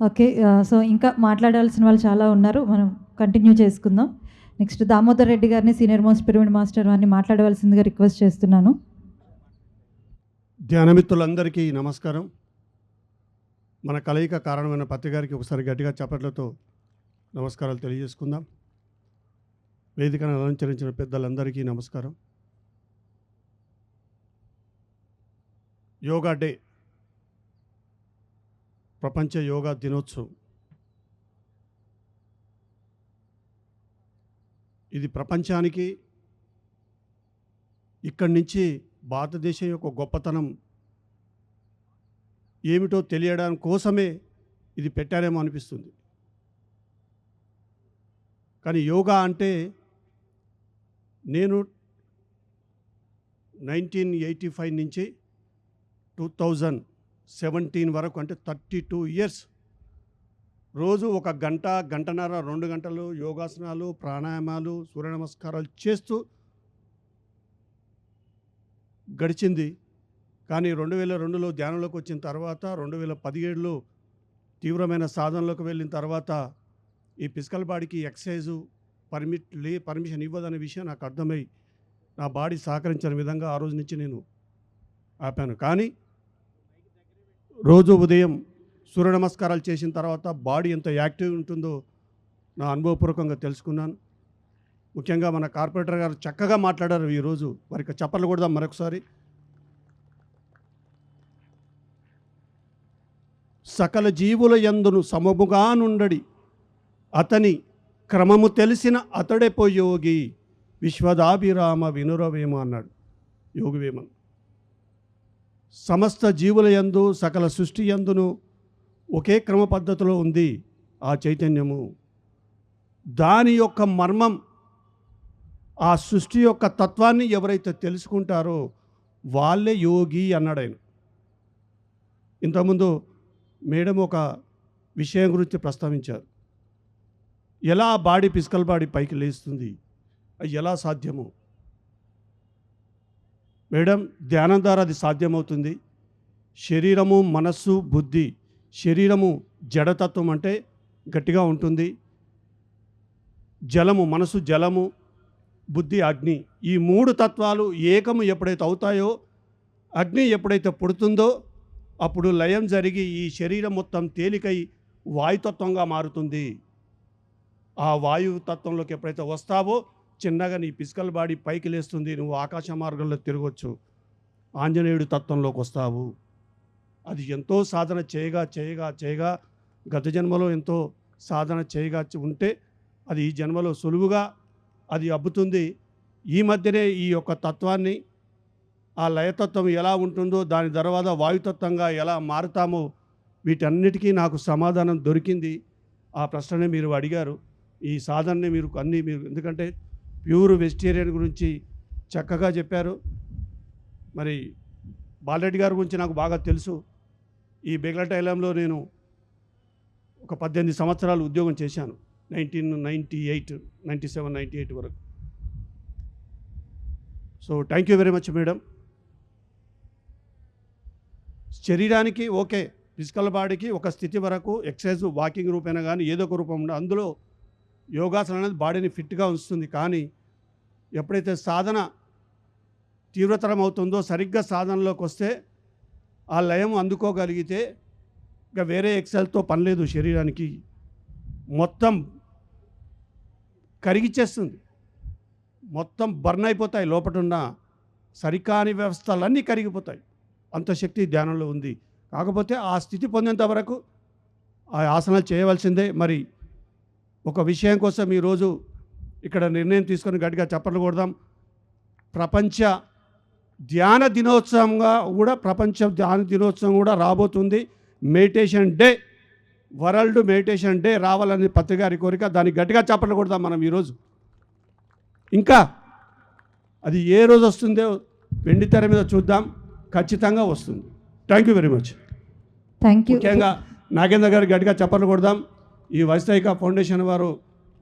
ఓకే, సో ఇంకా మాట్లాడాల్సిన వాళ్ళు చాలా ఉన్నారు, మనం కంటిన్యూ చేసుకుందాం. నెక్స్ట్ దామోదర్ రెడ్డి గారిని సీనియర్ మోస్ట్ పిరమిడ్ మాస్టర్ వారిని మాట్లాడవలసిందిగా రిక్వెస్ట్ చేస్తున్నాను. ధ్యానమిత్రులందరికీ నమస్కారం. మన కలయిక కారణమైన పత్రి గారికి ఒకసారి గట్టిగా చప్పట్లతో నమస్కారాలు తెలియజేసుకుందాం. వేదికను అలంకరించిన పెద్దలందరికీ నమస్కారం. యోగా డే, ప్రపంచ యోగా దినోత్సవం. ఇది ప్రపంచానికి ఇక్కడి నుంచి భారతదేశం యొక్క గొప్పతనం ఏమిటో తెలియడానికి కోసమే ఇది పెట్టారేమో అనిపిస్తుంది. కానీ యోగా అంటే నేను 1985 నుంచి 2017 వరకు, అంటే 32 ఇయర్స్ రోజు 1 గంట, గంటన్నర, 2 గంటలు యోగాసనాలు, ప్రాణాయామాలు, సూర్య నమస్కారాలు చేస్తూ గడిచింది. కానీ 2002లో ధ్యానంలోకి వచ్చిన తర్వాత, 2017లో తీవ్రమైన సాధనలోకి వెళ్ళిన తర్వాత ఈ ఫిజికల్ బాడీకి ఎక్సర్సైజు పర్మిషన్ ఇవ్వదనే విషయం నాకు అర్థమై నా బాడీ సహకరించిన విధంగా ఆ రోజు నుంచి నేను ఆపాను. కానీ రోజు ఉదయం సూర్య నమస్కారాలు చేసిన తర్వాత బాడీ ఎంత యాక్టివ్ ఉంటుందో నా అనుభవపూర్వకంగా తెలుసుకున్నాను. ముఖ్యంగా మన కార్పొరేటర్ గారు చక్కగా మాట్లాడారు ఈరోజు, వారికి చప్పట్లు కొడదాం మరొకసారి. సకల జీవుల యందును సమముగా నుండడి అతని క్రమము తెలిసిన అతడే యోగి, విశ్వదాభిరామ వినురవేమ అన్నాడు యోగివేమన్. సమస్త జీవుల యందు, సకల సృష్టి యందును ఒకే క్రమ పద్ధతిలో ఉంది ఆ చైతన్యము. దాని యొక్క మర్మం, ఆ సృష్టి యొక్క తత్వాన్ని ఎవరైతే తెలుసుకుంటారో వాళ్ళే యోగి అన్నాడు ఆయన. ఇంతకుముందు మేడం ఒక విషయం గురించి ప్రస్తావించారు. ఎలా బాడీ ఫిజికల్ బాడీ పైకి లేస్తుంది, అది ఎలా సాధ్యము మేడం? ధ్యానం ద్వారా అది సాధ్యమవుతుంది. శరీరము, మనస్సు, బుద్ధి. శరీరము జడతత్వం అంటే గట్టిగా ఉంటుంది. జలము, మనసు జలము, బుద్ధి అగ్ని. ఈ 3 తత్వాలు ఏకము ఎప్పుడైతే అవుతాయో, అగ్ని ఎప్పుడైతే పుడుతుందో అప్పుడు లయం జరిగి ఈ శరీరం మొత్తం తేలికై వాయుతత్వంగా మారుతుంది. ఆ వాయువు తత్వంలోకి ఎప్పుడైతే వస్తావో చిన్నగా నీ ఫిజికల్ బాడీ పైకి లేస్తుంది. నువ్వు ఆకాశ మార్గంలో తిరగవచ్చు, ఆంజనేయుడు తత్వంలోకి వస్తావు. అది ఎంతో సాధన చేయగా చేయగా చేయగా గత జన్మలో ఎంతో సాధన చేయగా ఉంటే అది ఈ జన్మలో సులువుగా అది అబ్బుతుంది. ఈ మధ్యనే ఈ యొక్క తత్వాన్ని, ఆ లయతత్వం ఎలా ఉంటుందో దాని తర్వాత వాయుతత్వంగా ఎలా మారుతామో వీటన్నిటికీ నాకు సమాధానం దొరికింది. ఆ ప్రశ్ననే మీరు అడిగారు. ఈ సాధనని మీరు ఎందుకంటే ప్యూర్ వెజిటేరియన్ గురించి చక్కగా చెప్పారు. మరి బాలరెడ్డి గారి గురించి నాకు బాగా తెలుసు. ఈ బెగలటైలంలో నేను ఒక 18 సంవత్సరాలు ఉద్యోగం చేశాను. 1998, 97, 98 వరకు. So thank you very much madam. శరీరానికి ఓకే, ఫిజికల్ బాడీకి ఒక స్థితి వరకు ఎక్సర్సైజ్, వాకింగ్ రూపేనా కానీ ఏదో ఒక రూపం ఉండదు. అందులో యోగాసనం అనేది బాడీని ఫిట్గా ఉంచుతుంది. కానీ ఎప్పుడైతే సాధన తీవ్రతరం అవుతుందో, సరిగ్గా సాధనలోకి వస్తే ఆ లయం అందుకోగలిగితే ఇంకా వేరే ఎక్సర్సైజ్తో పని లేదు. శరీరానికి మొత్తం కరిగిచ్చేస్తుంది, మొత్తం బర్న్ అయిపోతాయి. లోపటున్న సరికాని వ్యవస్థలన్నీ కరిగిపోతాయి. అంత శక్తి ధ్యానంలో ఉంది. కాకపోతే ఆ స్థితి పొందేంత వరకు ఆ ఆసనాలు చేయవలసిందే. మరి ఒక విషయం కోసం ఈరోజు ఇక్కడ నిర్ణయం తీసుకొని గట్టిగా చప్పట్లు కొడదాం. ప్రపంచ ధ్యాన దినోత్సవం కూడా రాబోతుంది. Meditation day, world meditation day రావాలని పత్రికారి కోరిక. దానికి గట్టిగా చప్పట్లు కొడదాం మనం ఈరోజు. ఇంకా అది ఏ రోజు వస్తుందో వెండి తెర మీద చూద్దాం. ఖచ్చితంగా వస్తుంది. Thank you very much. Thank you. ముఖ్యంగా నాగేంద్ర గారికి గట్టిగా చప్పట్లు కొడదాం. ఈ వైస్తాయిక ఫౌండేషన్ వారు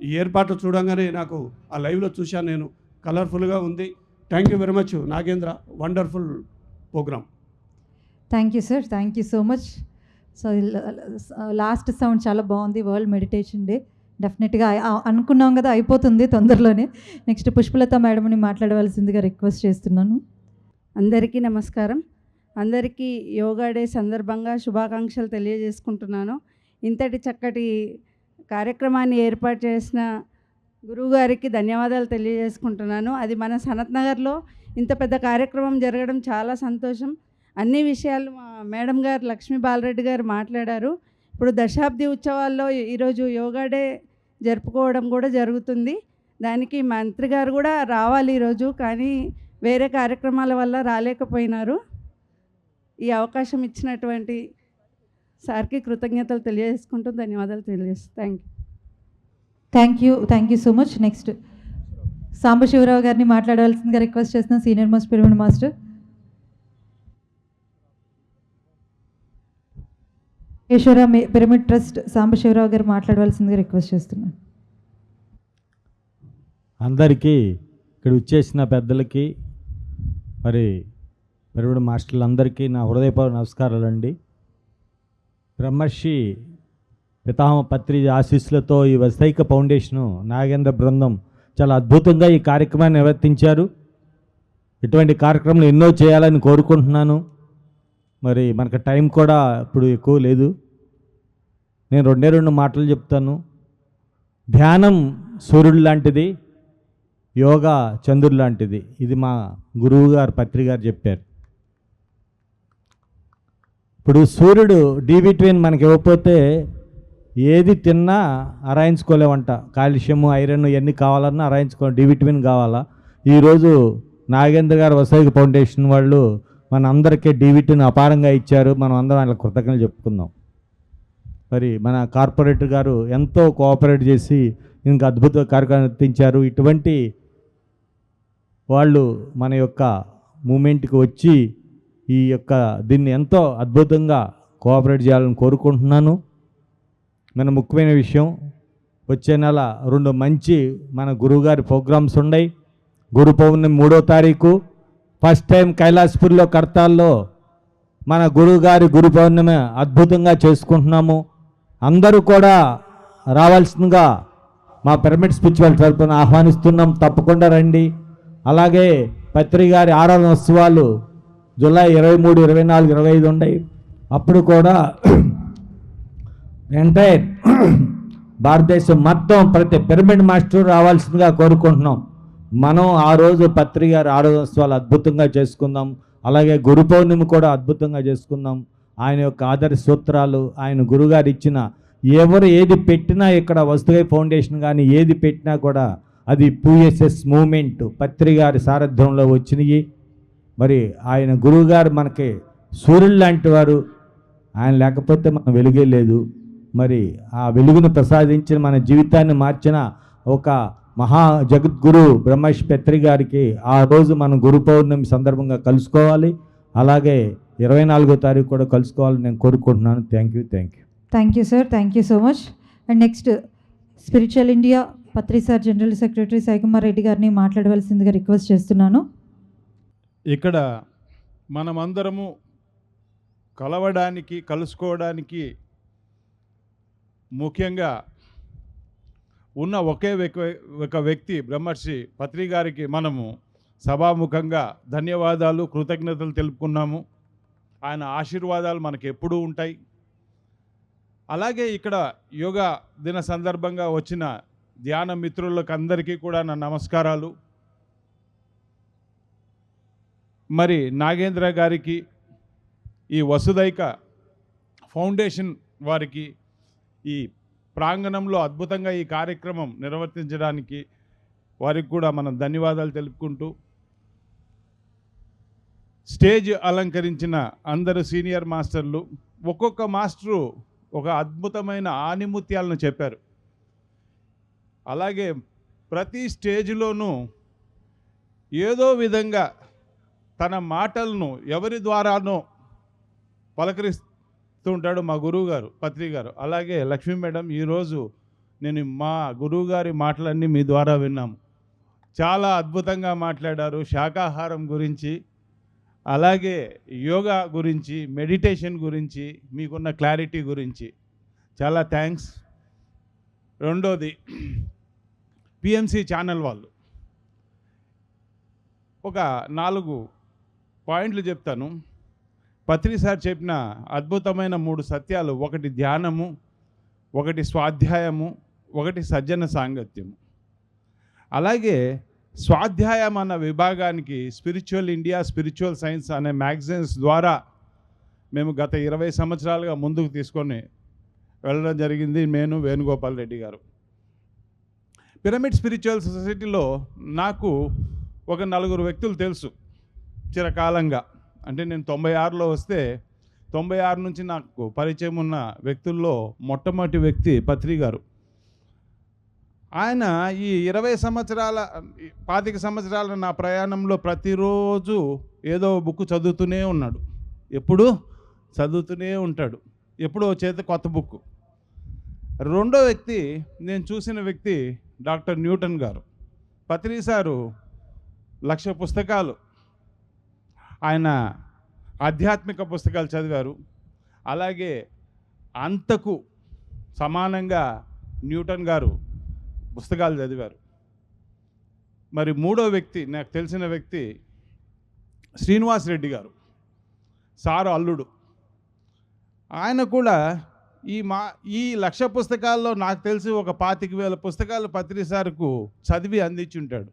ఈ ఏర్పాట్లు చూడంగానే నాకు ఆ లైవ్లో చూశాను నేను, కలర్ఫుల్గా ఉంది. Thank you very much Nagendra, wonderful program. Thank you sir, thank you so much. So last sound చాలా బాగుంది. వరల్డ్ మెడిటేషన్ డే డెఫినెట్గా అనుకున్నాం కదా, అయిపోతుంది తొందరలోనే. నెక్స్ట్ పుష్పలత మేడంని మాట్లాడవలసిందిగా రిక్వెస్ట్ చేస్తున్నాను. అందరికీ నమస్కారం. అందరికీ యోగా డే సందర్భంగా శుభాకాంక్షలు తెలియజేసుకుంటున్నాను. ఇంతటి చక్కటి కార్యక్రమాన్ని ఏర్పాటు చేసిన గురువుగారికి ధన్యవాదాలు తెలియజేసుకుంటున్నాను. అది మన సనత్ నగర్లో ఇంత పెద్ద కార్యక్రమం జరగడం చాలా సంతోషం. అన్ని విషయాలు మా మేడం గారు లక్ష్మీ బాలరెడ్డి గారు మాట్లాడారు. ఇప్పుడు దశాబ్ది ఉత్సవాల్లో ఈరోజు యోగా డే జరుపుకోవడం కూడా జరుగుతుంది. దానికి మంత్రి గారు కూడా రావాలి ఈరోజు, కానీ వేరే కార్యక్రమాల వల్ల రాలేకపోయినారు. ఈ అవకాశం ఇచ్చినటువంటి సార్కి కృతజ్ఞతలు తెలియజేసుకుంటూ ధన్యవాదాలు తెలియజేస్తాను. Thank you so much. Next Sambasivarao గారిని మాట్లాడవలసిందిగా రిక్వెస్ట్ చేస్తున్నాం. సీనియర్ మోస్ట్ పిరమిడ్ మాస్టర్ ఈశ్వర పిరమిడ్ ట్రస్ట్ సాంబశివరావు గారు మాట్లాడవలసిందిగా రిక్వెస్ట్ చేస్తున్నాను. అందరికీ ఇక్కడ వచ్చేసిన పెద్దలకి, మరి పిరమిడ్ మాస్టర్లందరికీ నా హృదయపూర్వక నమస్కారాలండి. బ్రహ్మర్షి పితామహ పత్రి ఆశీస్సులతో ఈ వైస్తాయిక ఫౌండేషను నాగేంద్ర బృందం చాలా అద్భుతంగా ఈ కార్యక్రమాన్ని నిర్వర్తించారు. ఇటువంటి కార్యక్రమాలు ఎన్నో చేయాలని కోరుకుంటున్నాను. మరి మనకు టైం కూడా ఇప్పుడు ఎక్కువ లేదు. నేను రెండు మాటలు చెప్తాను. ధ్యానం సూర్యుడు లాంటిది, యోగా చంద్రుడు లాంటిది. ఇది మా గురువు గారు పత్రి గారు చెప్పారు. ఇప్పుడు సూర్యుడు డి విటమిన్ మనకి ఇవ్వకపోతే ఏది తిన్నా అరాయించుకోలేమంట. కాల్షియము, ఐరన్ ఇవన్నీ కావాలన్నా డి విటమిన్ కావాలా. ఈరోజు నాగేంద్ర గారు వైస్తాయిక ఫౌండేషన్ వాళ్ళు మన అందరికీ డి విటమిన్ అపారంగా ఇచ్చారు. మనం అందరం వాళ్ళ కృతజ్ఞతలు చెప్పుకుందాం. మరి మన కార్పొరేటర్ గారు ఎంతో కోఆపరేట్ చేసి ఇంకా అద్భుత కార్యక్రమం నిర్వర్తించారు. ఇటువంటి వాళ్ళు మన యొక్క మూమెంట్కి వచ్చి ఈ యొక్క దీన్ని ఎంతో అద్భుతంగా కోఆపరేట్ చేయాలని కోరుకుంటున్నాను. మన ముఖ్యమైన విషయం వచ్చే నెల 2 మంచి మన గురువుగారి ప్రోగ్రామ్స్ ఉన్నాయి. గురు పౌర్ణమి 3వ తారీఖు, ఫస్ట్ టైం కైలాసపూర్లో కడతాల్లో మన గురువుగారి గురు పౌర్ణమి అద్భుతంగా చేసుకుంటున్నాము. అందరూ కూడా రావాల్సిందిగా మా పిరమిడ్ స్పిరిచువల్ తరపున ఆహ్వానిస్తున్నాం. తప్పకుండా రండి. అలాగే పత్రి గారి ఆరాధన ఉత్సవాలు జూలై 23, 24, 25 ఉన్నాయి. అప్పుడు కూడా ఎంటైర్ భారతదేశం మొత్తం ప్రతి పిరమిడ్ మాస్టర్ రావాల్సిందిగా కోరుకుంటున్నాం. మనం ఆ రోజు పత్రి గారి ఆరాధనోత్సవాలు అద్భుతంగా చేసుకుందాం. అలాగే గురు పౌర్ణమి కూడా అద్భుతంగా చేసుకుందాం. ఆయన యొక్క ఆదర్శ సూత్రాలు, ఆయన గురుగారు ఇచ్చిన ఎవరు ఏది పెట్టినా, ఇక్కడ వస్తుగై ఫౌండేషన్ కానీ ఏది పెట్టినా కూడా అది PSS మూమెంట్ పత్రి గారి సారథ్యంలో వచ్చినాయి. మరి ఆయన గురువుగారు మనకి సూర్యుడు లాంటి వారు. ఆయన లేకపోతే మనం వెలుగే లేదు. మరి ఆ వెలుగును ప్రసాదించిన, మన జీవితాన్ని మార్చిన ఒక మహా జగద్గురు బ్రహ్మర్షి పత్రి గారికి ఆ రోజు మనం గురు పౌర్ణమి సందర్భంగా కలుసుకోవాలి. అలాగే 24వ తారీఖు కూడా కలుసుకోవాలని నేను కోరుకుంటున్నాను. Thank you. Thank you sir, thank you so much. And next spiritual India Patri sir general secretary Saikumar Reddy గారిని మాట్లాడవలసిందిగా రిక్వెస్ట్ చేస్తున్నాను. ఇక్కడ మనమందరము కలుసుకోవడానికి ముఖ్యంగా ఉన్న ఒక వ్యక్తి బ్రహ్మర్షి పత్రి గారికి మనము సభాముఖంగా ధన్యవాదాలు, కృతజ్ఞతలు తెలుపుకున్నాము. ఆయన ఆశీర్వాదాలు మనకు ఎప్పుడూ ఉంటాయి. అలాగే ఇక్కడ యోగా దిన సందర్భంగా వచ్చిన ధ్యాన మిత్రులకు అందరికీ కూడా నా నమస్కారాలు. మరి నాగేంద్ర గారికి, ఈ వసుదైక ఫౌండేషన్ వారికి ఈ ప్రాంగణంలో అద్భుతంగా ఈ కార్యక్రమం నిర్వర్తించడానికి వారికి కూడా మనం ధన్యవాదాలు తెలుపుకుంటూ, స్టేజ్ అలంకరించిన అందరు సీనియర్ మాస్టర్లు, ఒక్కొక్క మాస్టరు ఒక అద్భుతమైన ఆణిముత్యాలను చెప్పారు. అలాగే ప్రతి స్టేజ్లోనూ ఏదో విధంగా తన మాటలను ఎవరి ద్వారానో పలకరిస్తుంటాడు మా గురువు గారు పత్రి గారు. అలాగే లక్ష్మీ మేడం, ఈరోజు నేను మా గురువు గారి మాటలన్నీ మీ ద్వారా విన్నాము. చాలా అద్భుతంగా మాట్లాడారు. శాకాహారం గురించి, అలాగే యోగా గురించి, మెడిటేషన్ గురించి, మీకున్న క్లారిటీ గురించి చాలా థ్యాంక్స్. రెండోది, PMC ఛానల్ వాళ్ళు ఒక 4 పాయింట్లు చెప్తాను. పత్రి సార్ చెప్పిన అద్భుతమైన 3 సత్యాలు: ఒకటి ధ్యానము, ఒకటి స్వాధ్యాయము, ఒకటి సజ్జన సాంగత్యము. అలాగే స్వాధ్యాయం అన్న విభాగానికి స్పిరిచువల్ ఇండియా, స్పిరిచువల్ సైన్స్ అనే మ్యాగజైన్స్ ద్వారా మేము గత 20 సంవత్సరాలుగా ముందుకు తీసుకొని వెళ్ళడం జరిగింది. నేను వేణుగోపాల్ రెడ్డి గారు. పిరమిడ్ స్పిరిచువల్ సొసైటీలో నాకు ఒక 4 వ్యక్తులు తెలుసు చిరకాలంగా. అంటే నేను 96లో వస్తే 96 నుంచి నాకు పరిచయం ఉన్న వ్యక్తుల్లో మొట్టమొదటి వ్యక్తి పత్రి గారు. ఆయన ఈ 25 సంవత్సరాల నా ప్రయాణంలో ప్రతిరోజు ఏదో బుక్ చదువుతూనే ఉన్నాడు. ఎప్పుడు చదువుతూనే ఉంటాడు, ఎప్పుడో చేత కొత్త బుక్. రెండో వ్యక్తి, నేను చూసిన వ్యక్తి డాక్టర్ న్యూటన్ గారు. పత్రి సారు 1,00,000 పుస్తకాలు, ఆయన ఆధ్యాత్మిక పుస్తకాలు చదివారు. అలాగే అంతకు సమానంగా న్యూటన్ గారు పుస్తకాలు చదివారు. మరి మూడో వ్యక్తి, నాకు తెలిసిన వ్యక్తి శ్రీనివాస్ రెడ్డి గారు, సారు అల్లుడు. ఆయన కూడా ఈ 1,00,000 పుస్తకాల్లో నాకు తెలిసి ఒక 25,000 పుస్తకాలు పత్రి సార్కు చదివి అందించుంటాడు.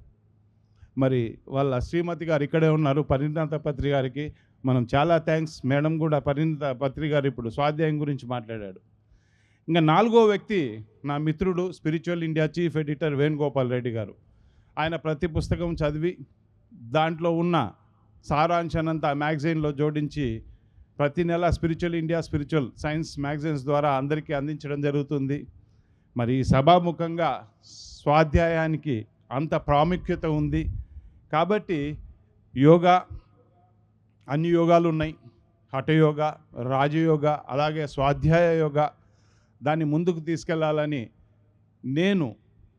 మరి వాళ్ళ శ్రీమతి గారు ఇక్కడే ఉన్నారు, పరిణత పత్రి గారికి మనం చాలా థ్యాంక్స్. మేడం కూడా పరిణత పత్రి గారు ఇప్పుడు స్వాధ్యాయం గురించి మాట్లాడాడు. ఇంకా 4వ వ్యక్తి నా మిత్రుడు, spiritual India chief editor Venugopal Reddy గారు. ఆయన ప్రతి పుస్తకం చదివి దాంట్లో ఉన్న సారాంశానంతా మ్యాగజైన్లో జోడించి ప్రతి నెల spiritual India, spiritual science magazines ద్వారా అందరికీ అందించడం జరుగుతుంది. మరి సభాముఖంగా స్వాధ్యాయానికి అంత ప్రాముఖ్యత ఉంది కాబట్టి యోగా, అన్ని యోగాలు ఉన్నాయి, హఠయోగా, రాజయోగా, అలాగే స్వాధ్యాయ యోగా, దాన్ని ముందుకు తీసుకెళ్లాలని నేను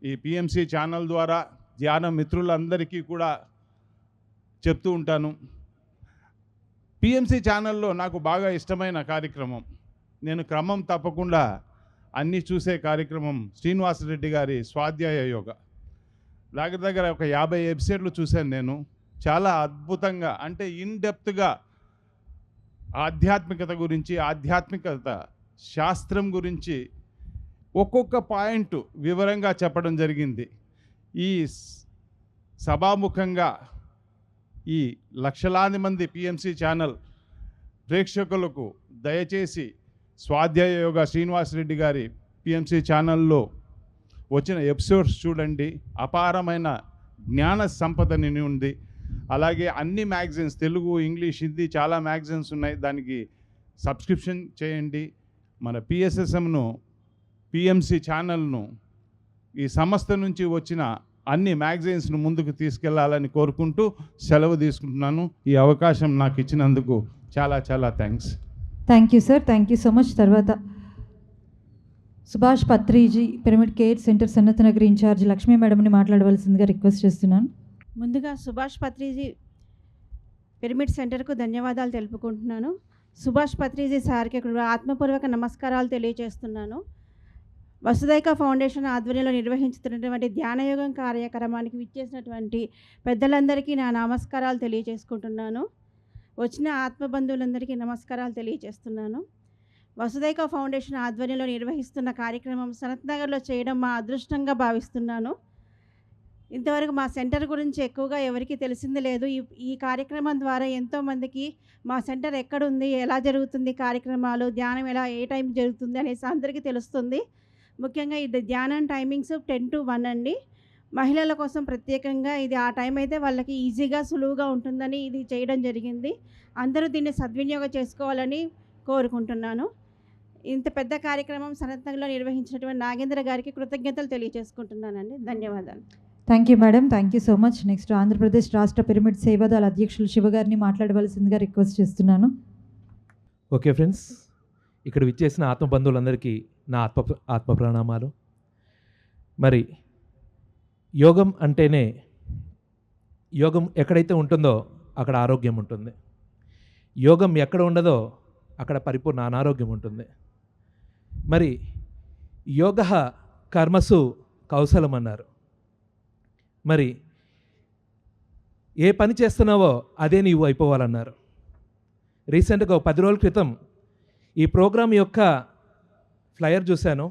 ఈ పిఎంసి ఛానల్ ద్వారా ధ్యాన మిత్రులందరికీ కూడా చెప్తూ ఉంటాను. పిఎంసి ఛానల్లో నాకు బాగా ఇష్టమైన కార్యక్రమం, నేను క్రమం తప్పకుండా అన్నీ చూసే కార్యక్రమం శ్రీనివాసరెడ్డి గారి స్వాధ్యాయ యోగ. దగ్గర ఒక 50 ఎపిసోడ్లు చూశాను నేను. చాలా అద్భుతంగా, అంటే ఇన్డెప్త్గా ఆధ్యాత్మికత గురించి, ఆధ్యాత్మికత శాస్త్రం గురించి ఒక్కొక్క పాయింట్ వివరంగా చెప్పడం జరిగింది. ఈ సభాముఖంగా ఈ లక్షలాది మంది పిఎంసి ఛానల్ ప్రేక్షకులకు దయచేసి స్వాధ్యాయ యోగ శ్రీనివాసరెడ్డి గారి పిఎంసి ఛానల్లో వచ్చిన ఎపిసోడ్స్ చూడండి. అపారమైన జ్ఞాన సంపదని ఉంది. అలాగే అన్ని మ్యాగజైన్స్, తెలుగు, ఇంగ్లీష్, హిందీ చాలా మ్యాగజైన్స్ ఉన్నాయి. దానికి సబ్స్క్రిప్షన్ చేయండి. మన పిఎస్ఎస్ఎంను, పిఎంసి ఛానల్ను, ఈ సంస్థ నుంచి వచ్చిన అన్ని మ్యాగజైన్స్ను ముందుకు తీసుకెళ్లాలని కోరుకుంటూ సెలవు తీసుకుంటున్నాను. ఈ అవకాశం నాకు ఇచ్చినందుకు చాలా చాలా thanks. Thank you sir, thank you so much. తర్వాత Subhash Patriji, pyramid care centre Sanath Nagar in charge Lakshmi మేడంని మాట్లాడవలసిందిగా రిక్వెస్ట్ చేస్తున్నాను. ముందుగా సుభాష్ పత్రిజీ పిరమిడ్ సెంటర్కు ధన్యవాదాలు తెలుపుకుంటున్నాను. సుభాష్ పత్రిజీ సార్కి కూడా ఆత్మపూర్వక నమస్కారాలు తెలియజేస్తున్నాను. వసుదైక ఫౌండేషన్ ఆధ్వర్యంలో నిర్వహించుతున్నటువంటి ధ్యానయోగం కార్యక్రమానికి విచ్చేసినటువంటి పెద్దలందరికీ నా నమస్కారాలు తెలియజేసుకుంటున్నాను. వచ్చిన ఆత్మబంధువులందరికీ నమస్కారాలు తెలియజేస్తున్నాను. వసుదైక ఫౌండేషన్ ఆధ్వర్యంలో నిర్వహిస్తున్న కార్యక్రమం సనత్ నగర్లో చేయడం మా అదృష్టంగా భావిస్తున్నాను. ఇంతవరకు మా సెంటర్ గురించి ఎక్కువగా ఎవరికి తెలిసింది లేదు. ఈ కార్యక్రమం ద్వారా ఎంతోమందికి మా సెంటర్ ఎక్కడుంది, ఎలా జరుగుతుంది కార్యక్రమాలు, ధ్యానం ఎలా, ఏ టైం జరుగుతుంది అనేసి అందరికీ తెలుస్తుంది. ముఖ్యంగా ఇది ధ్యానం టైమింగ్స్ 10 to 1 అండి. మహిళల కోసం ప్రత్యేకంగా ఇది ఆ టైం అయితే వాళ్ళకి ఈజీగా, సులువుగా ఉంటుందని ఇది చేయడం జరిగింది. అందరూ దీన్ని సద్వినియోగం చేసుకోవాలని కోరుకుంటున్నాను. ఇంత పెద్ద కార్యక్రమం సనత్ నగర్లో నిర్వహించినటువంటి నాగేంద్ర గారికి కృతజ్ఞతలు తెలియజేసుకుంటున్నానండి. ధన్యవాదాలు. Thank you madam, thank you so much. Next Andhra Pradesh రాష్ట్ర పిరమిడ్ సేవాదళ అధ్యక్షులు శివ గారిని మాట్లాడవలసిందిగా రిక్వెస్ట్ చేస్తున్నాను. ఓకే ఫ్రెండ్స్, ఇక్కడ విచ్చేసిన ఆత్మబంధువులందరికీ నా ఆత్మ ప్రణామాలు. మరి యోగం అంటేనే, యోగం ఎక్కడైతే ఉంటుందో అక్కడ ఆరోగ్యం ఉంటుంది. యోగం ఎక్కడ ఉండదో అక్కడ పరిపూర్ణ అనారోగ్యం ఉంటుంది. మరి యోగ కర్మసు కౌశలం అన్నారు. మరి ఏ పని చేస్తున్నావో అదే నీవు అయిపోవాలన్నారు. రీసెంట్గా 10 రోజుల క్రితం ఈ ప్రోగ్రాం యొక్క ఫ్లయర్ చూశాను.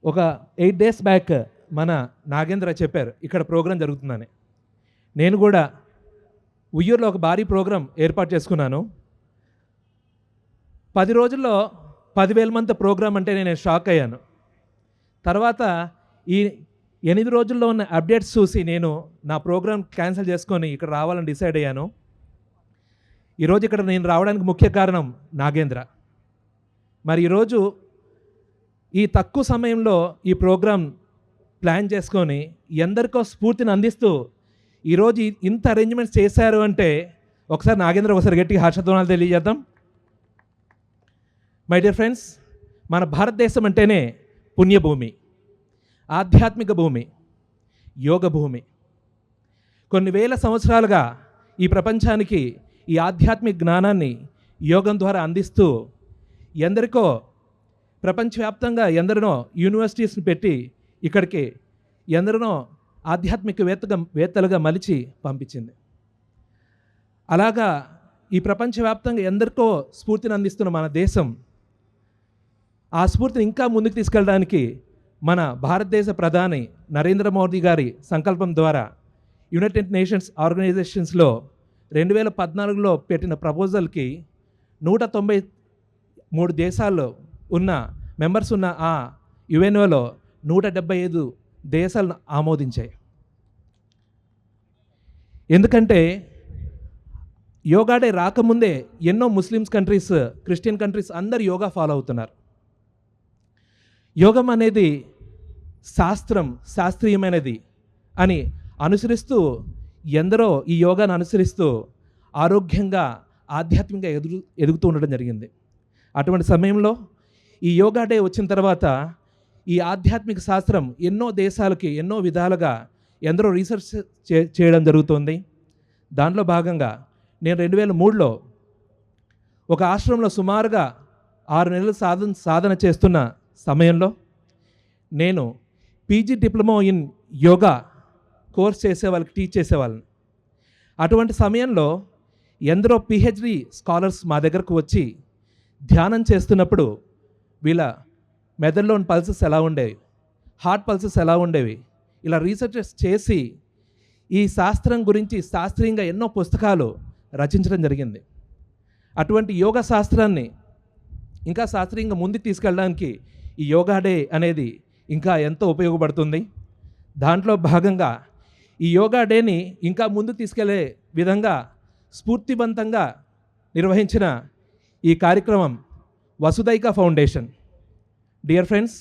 ఒక 8 days బ్యాక్ మన నాగేంద్ర చెప్పారు ఇక్కడ ప్రోగ్రాం జరుగుతుందని. నేను కూడా ఉయ్యూరులో ఒక భారీ ప్రోగ్రాం ఏర్పాటు చేసుకున్నాను. 10 రోజుల్లో 10,000 మంది ప్రోగ్రాం అంటే నేను షాక్ అయ్యాను. తర్వాత ఈ 8 రోజుల్లో ఉన్న అప్డేట్స్ చూసి నేను నా ప్రోగ్రాం క్యాన్సిల్ చేసుకొని ఇక్కడ రావాలని డిసైడ్ అయ్యాను. ఈరోజు ఇక్కడ నేను రావడానికి ముఖ్య కారణం నాగేంద్ర. మరి ఈరోజు ఈ తక్కువ సమయంలో ఈ ప్రోగ్రాం ప్లాన్ చేసుకొని ఎందరికో స్ఫూర్తిని అందిస్తూ ఈరోజు ఇంత అరేంజ్మెంట్స్ చేశారు అంటే ఒకసారి నాగేంద్ర ఒకసారి గట్టిగా హర్షధ్వానాలు తెలియజేద్దాం. మై డియర్ ఫ్రెండ్స్, మన భారతదేశం అంటేనే పుణ్యభూమి, ఆధ్యాత్మిక భూమి, యోగ భూమి. కొన్ని వేల సంవత్సరాలుగా ఈ ప్రపంచానికి ఈ ఆధ్యాత్మిక జ్ఞానాన్ని యోగం ద్వారా అందిస్తూ ఎందరికో ప్రపంచవ్యాప్తంగా ఎందరినో యూనివర్సిటీస్ని పెట్టి ఇక్కడికి ఎందరినో ఆధ్యాత్మిక వేత్తలుగా మలిచి పంపించింది. అలాగా ఈ ప్రపంచవ్యాప్తంగా ఎందరికో స్ఫూర్తిని అందిస్తున్న మన దేశం ఆ స్ఫూర్తిని ఇంకా ముందుకు తీసుకెళ్ళడానికి మన భారతదేశ ప్రధాని నరేంద్ర మోదీ గారి సంకల్పం ద్వారా యునైటెడ్ నేషన్స్ ఆర్గనైజేషన్స్లో 2014లో పెట్టిన ప్రపోజల్కి 193 దేశాల్లో ఉన్న మెంబర్స్ ఉన్న ఆ యుఎన్ఓలో 175 దేశాలను ఆమోదించాయి. ఎందుకంటే యోగా డే రాకముందే ఎన్నో ముస్లిమ్స్ కంట్రీస్, క్రిస్టియన్ కంట్రీస్ అందరు యోగా ఫాలో అవుతున్నారు. యోగం అనేది శాస్త్రీయమైనది అని అనుసరిస్తూ ఎందరో ఈ యోగాను అనుసరిస్తూ ఆరోగ్యంగా, ఆధ్యాత్మికంగా ఎదుగుతూ ఉండడం జరిగింది. అటువంటి సమయంలో ఈ యోగా డే వచ్చిన తర్వాత ఈ ఆధ్యాత్మిక శాస్త్రం ఎన్నో దేశాలకి ఎన్నో విధాలుగా ఎందరో రీసెర్చ్ చేయడం జరుగుతుంది. దాంట్లో భాగంగా నేను 2003లో ఒక ఆశ్రమంలో సుమారుగా 6 నెలలు సాధన చేస్తున్న సమయంలో నేను PG diploma in yoga course చేసేవాళ్ళకి టీచ్ చేసేవాళ్ళని. అటువంటి సమయంలో ఎందరో పిహెచ్డి స్కాలర్స్ మా దగ్గరకు వచ్చి ధ్యానం చేస్తున్నప్పుడు వీళ్ళ మెదడులోని పల్సెస్ ఎలా ఉండేవి, హార్ట్ పల్సెస్ ఎలా ఉండేవి, ఇలా రీసెర్చెస్ చేసి ఈ శాస్త్రం గురించి శాస్త్రీయంగా ఎన్నో పుస్తకాలు రచించడం జరిగింది. అటువంటి యోగా శాస్త్రాన్ని ఇంకా శాస్త్రీయంగా ముందుకు తీసుకెళ్ళడానికి ఈ యోగా డే అనేది ఇంకా ఎంతో ఉపయోగపడుతుంది. దాంట్లో భాగంగా ఈ యోగా డేని ఇంకా ముందుకు తీసుకెళ్లే విధంగా స్ఫూర్తివంతంగా నిర్వహించిన ఈ కార్యక్రమం వసుదైక ఫౌండేషన్. డియర్ ఫ్రెండ్స్,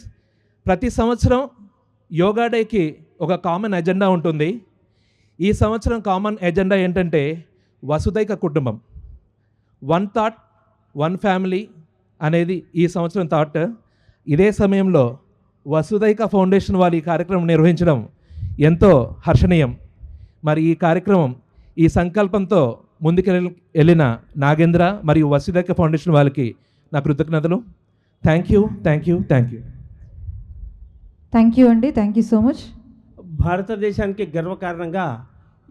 ప్రతి సంవత్సరం యోగా డేకి ఒక కామన్ ఎజెండా ఉంటుంది. ఈ సంవత్సరం కామన్ ఎజెండా ఏంటంటే వసుదైక కుటుంబం, 1 థాట్ 1 ఫ్యామిలీ అనేది ఈ సంవత్సరం థాట్. ఇదే సమయంలో వసుదైక ఫౌండేషన్ వాళ్ళు ఈ కార్యక్రమం నిర్వహించడం ఎంతో హర్షణీయం. మరి ఈ కార్యక్రమం ఈ సంకల్పంతో ముందుకు వెళ్ళిన నాగేంద్ర మరియు వసుదైక ఫౌండేషన్ వాళ్ళకి నా కృతజ్ఞతలు. Thank you. థ్యాంక్ యూ అండి. Thank you so much. భారతదేశానికి గర్వకారణంగా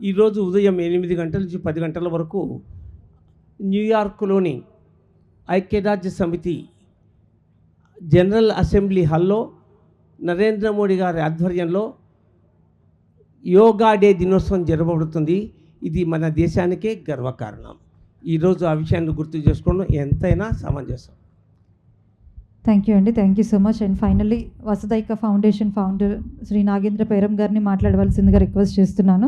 ఈరోజు ఉదయం 8 గంటల నుంచి 10 గంటల వరకు న్యూయార్క్లోని ఐక్యరాజ్య సమితి జనరల్ అసెంబ్లీ హాల్లో నరేంద్ర మోడీ గారి ఆధ్వర్యంలో యోగా డే దినోత్సవం జరపబడుతుంది. ఇది మన దేశానికే గర్వకారణం. ఈరోజు ఆ విషయాన్ని గుర్తు చేసుకోవడం ఎంతైనా సమంజసం. థ్యాంక్ యూ అండి. Thank you so much. And finally Vasudhaika foundation founder Shri Nagendra Peram గారిని మాట్లాడవలసిందిగా రిక్వెస్ట్ చేస్తున్నాను.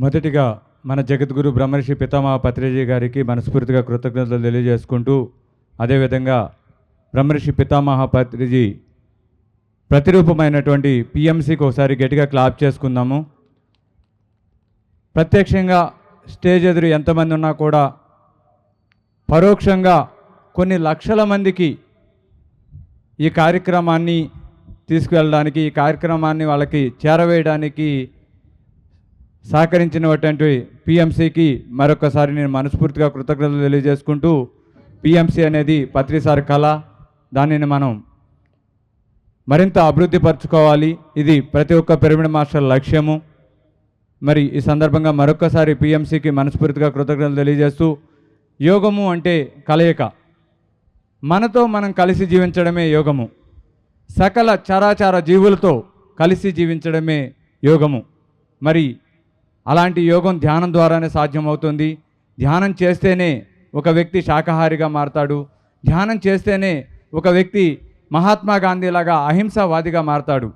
మొదటిగా మన జగద్గురు బ్రహ్మర్షి పితామహ పత్రిజీ గారికి మనస్ఫూర్తిగా కృతజ్ఞతలు తెలియజేసుకుంటూ, అదేవిధంగా బ్రహ్మర్షి పితామహ పత్రిజీ ప్రతిరూపమైనటువంటి పిఎంసికి ఒకసారి గట్టిగా క్లాప్ చేసుకుందాము. ప్రత్యక్షంగా స్టేజ్ ఎదురు ఎంతమంది ఉన్నా కూడా పరోక్షంగా కొన్ని లక్షల మందికి ఈ కార్యక్రమాన్ని తీసుకువెళ్ళడానికి, ఈ కార్యక్రమాన్ని వాళ్ళకి చేరవేయడానికి సహకరించినటువంటి పిఎంసికి మరొకసారి నేను మనస్ఫూర్తిగా కృతజ్ఞతలు తెలియజేసుకుంటూ, పిఎంసి అనేది పత్రిసారి కళ, దానిని మనం మరింత అభివృద్ధి పరచుకోవాలి. ఇది ప్రతి ఒక్క పిరమిడ్ మాస్టర్ లక్ష్యము. మరి ఈ సందర్భంగా మరొకసారి పిఎంసికి మనస్ఫూర్తిగా కృతజ్ఞతలు తెలియజేస్తూ, యోగము అంటే కలయిక, మనతో మనం కలిసి జీవించడమే యోగము, సకల చరాచర జీవులతో కలిసి జీవించడమే యోగము. మరి అలాంటి యోగం ధ్యానం ద్వారానే సాధ్యమవుతుంది. ధ్యానం చేస్తేనే ఒక వ్యక్తి శాకాహారిగా మారతాడు. ధ్యానం చేస్తేనే ఒక వ్యక్తి మహాత్మా గాంధీలాగా అహింసావాదిగా మారతాడు.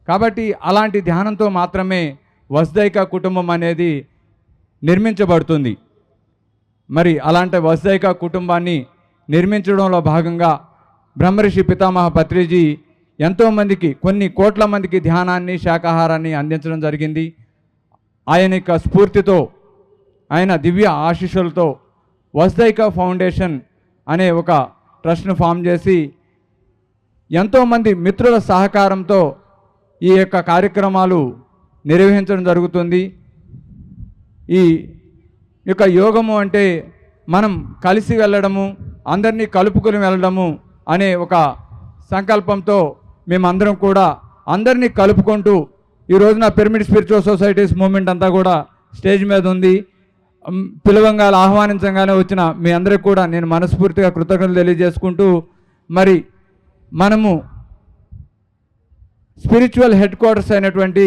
కాబట్టి అలాంటి ధ్యానంతో మాత్రమే వసుదైక కుటుంబం అనేది నిర్మించబడుతుంది. మరి అలాంటి వసుదైక కుటుంబాన్ని నిర్మించడంలో భాగంగా బ్రహ్మర్షి పితామహ పత్రిజీ ఎంతోమందికి, కొన్ని కోట్ల మందికి ధ్యానాన్ని, శాకాహారాన్ని అందించడం జరిగింది. ఆయన యొక్క స్ఫూర్తితో, ఆయన దివ్య ఆశీస్సులతో వసుదైక ఫౌండేషన్ అనే ఒక ట్రస్ట్ను ఫామ్ చేసి ఎంతోమంది మిత్రుల సహకారంతో ఈ యొక్క కార్యక్రమాలు నిర్వహించడం జరుగుతుంది. ఈ యొక్క యోగము అంటే మనం కలిసి వెళ్ళడము, అందరినీ కలుపుకొని వెళ్ళడము అనే ఒక సంకల్పంతో మేమందరం కూడా అందరినీ కలుపుకుంటూ ఈ రోజున పిరమిడ్ స్పిరిచువల్ సొసైటీస్ మూవ్మెంట్ అంతా కూడా స్టేజ్ మీద ఉంది. పిలవంగా ఆహ్వానించగానే వచ్చిన మీ అందరికీ కూడా నేను మనస్ఫూర్తిగా కృతజ్ఞతలు తెలియజేసుకుంటూ, మరి మనము స్పిరిచువల్ హెడ్ క్వార్టర్స్ అయినటువంటి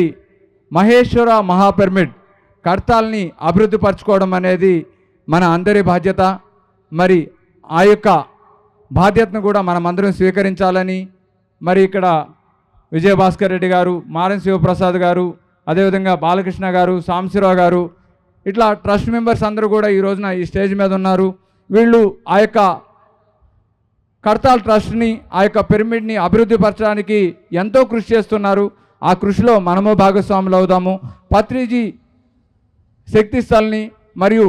మహేశ్వర మహాపిరమిడ్ కర్తాల్ని అభివృద్ధి పరచుకోవడం అనేది మన అందరి బాధ్యత. మరి ఆ యొక్క బాధ్యతను కూడా మనమందరం స్వీకరించాలని, మరి ఇక్కడ విజయభాస్కర్ రెడ్డి గారు, మారం శివప్రసాద్ గారు, అదేవిధంగా బాలకృష్ణ గారు, సాంబశివరావు గారు, ఇట్లా ట్రస్ట్ మెంబర్స్ అందరూ కూడా ఈ రోజున ఈ స్టేజ్ మీద ఉన్నారు. వీళ్ళు ఆ యొక్క కర్తాల్ ట్రస్ట్ని, ఆ యొక్క పిరమిడ్ని అభివృద్ధి పరచడానికి ఎంతో కృషి చేస్తున్నారు. ఆ కృషిలో మనము భాగస్వాములు అవుదాము. పత్రిజీ శక్తి స్థల్ని మరియు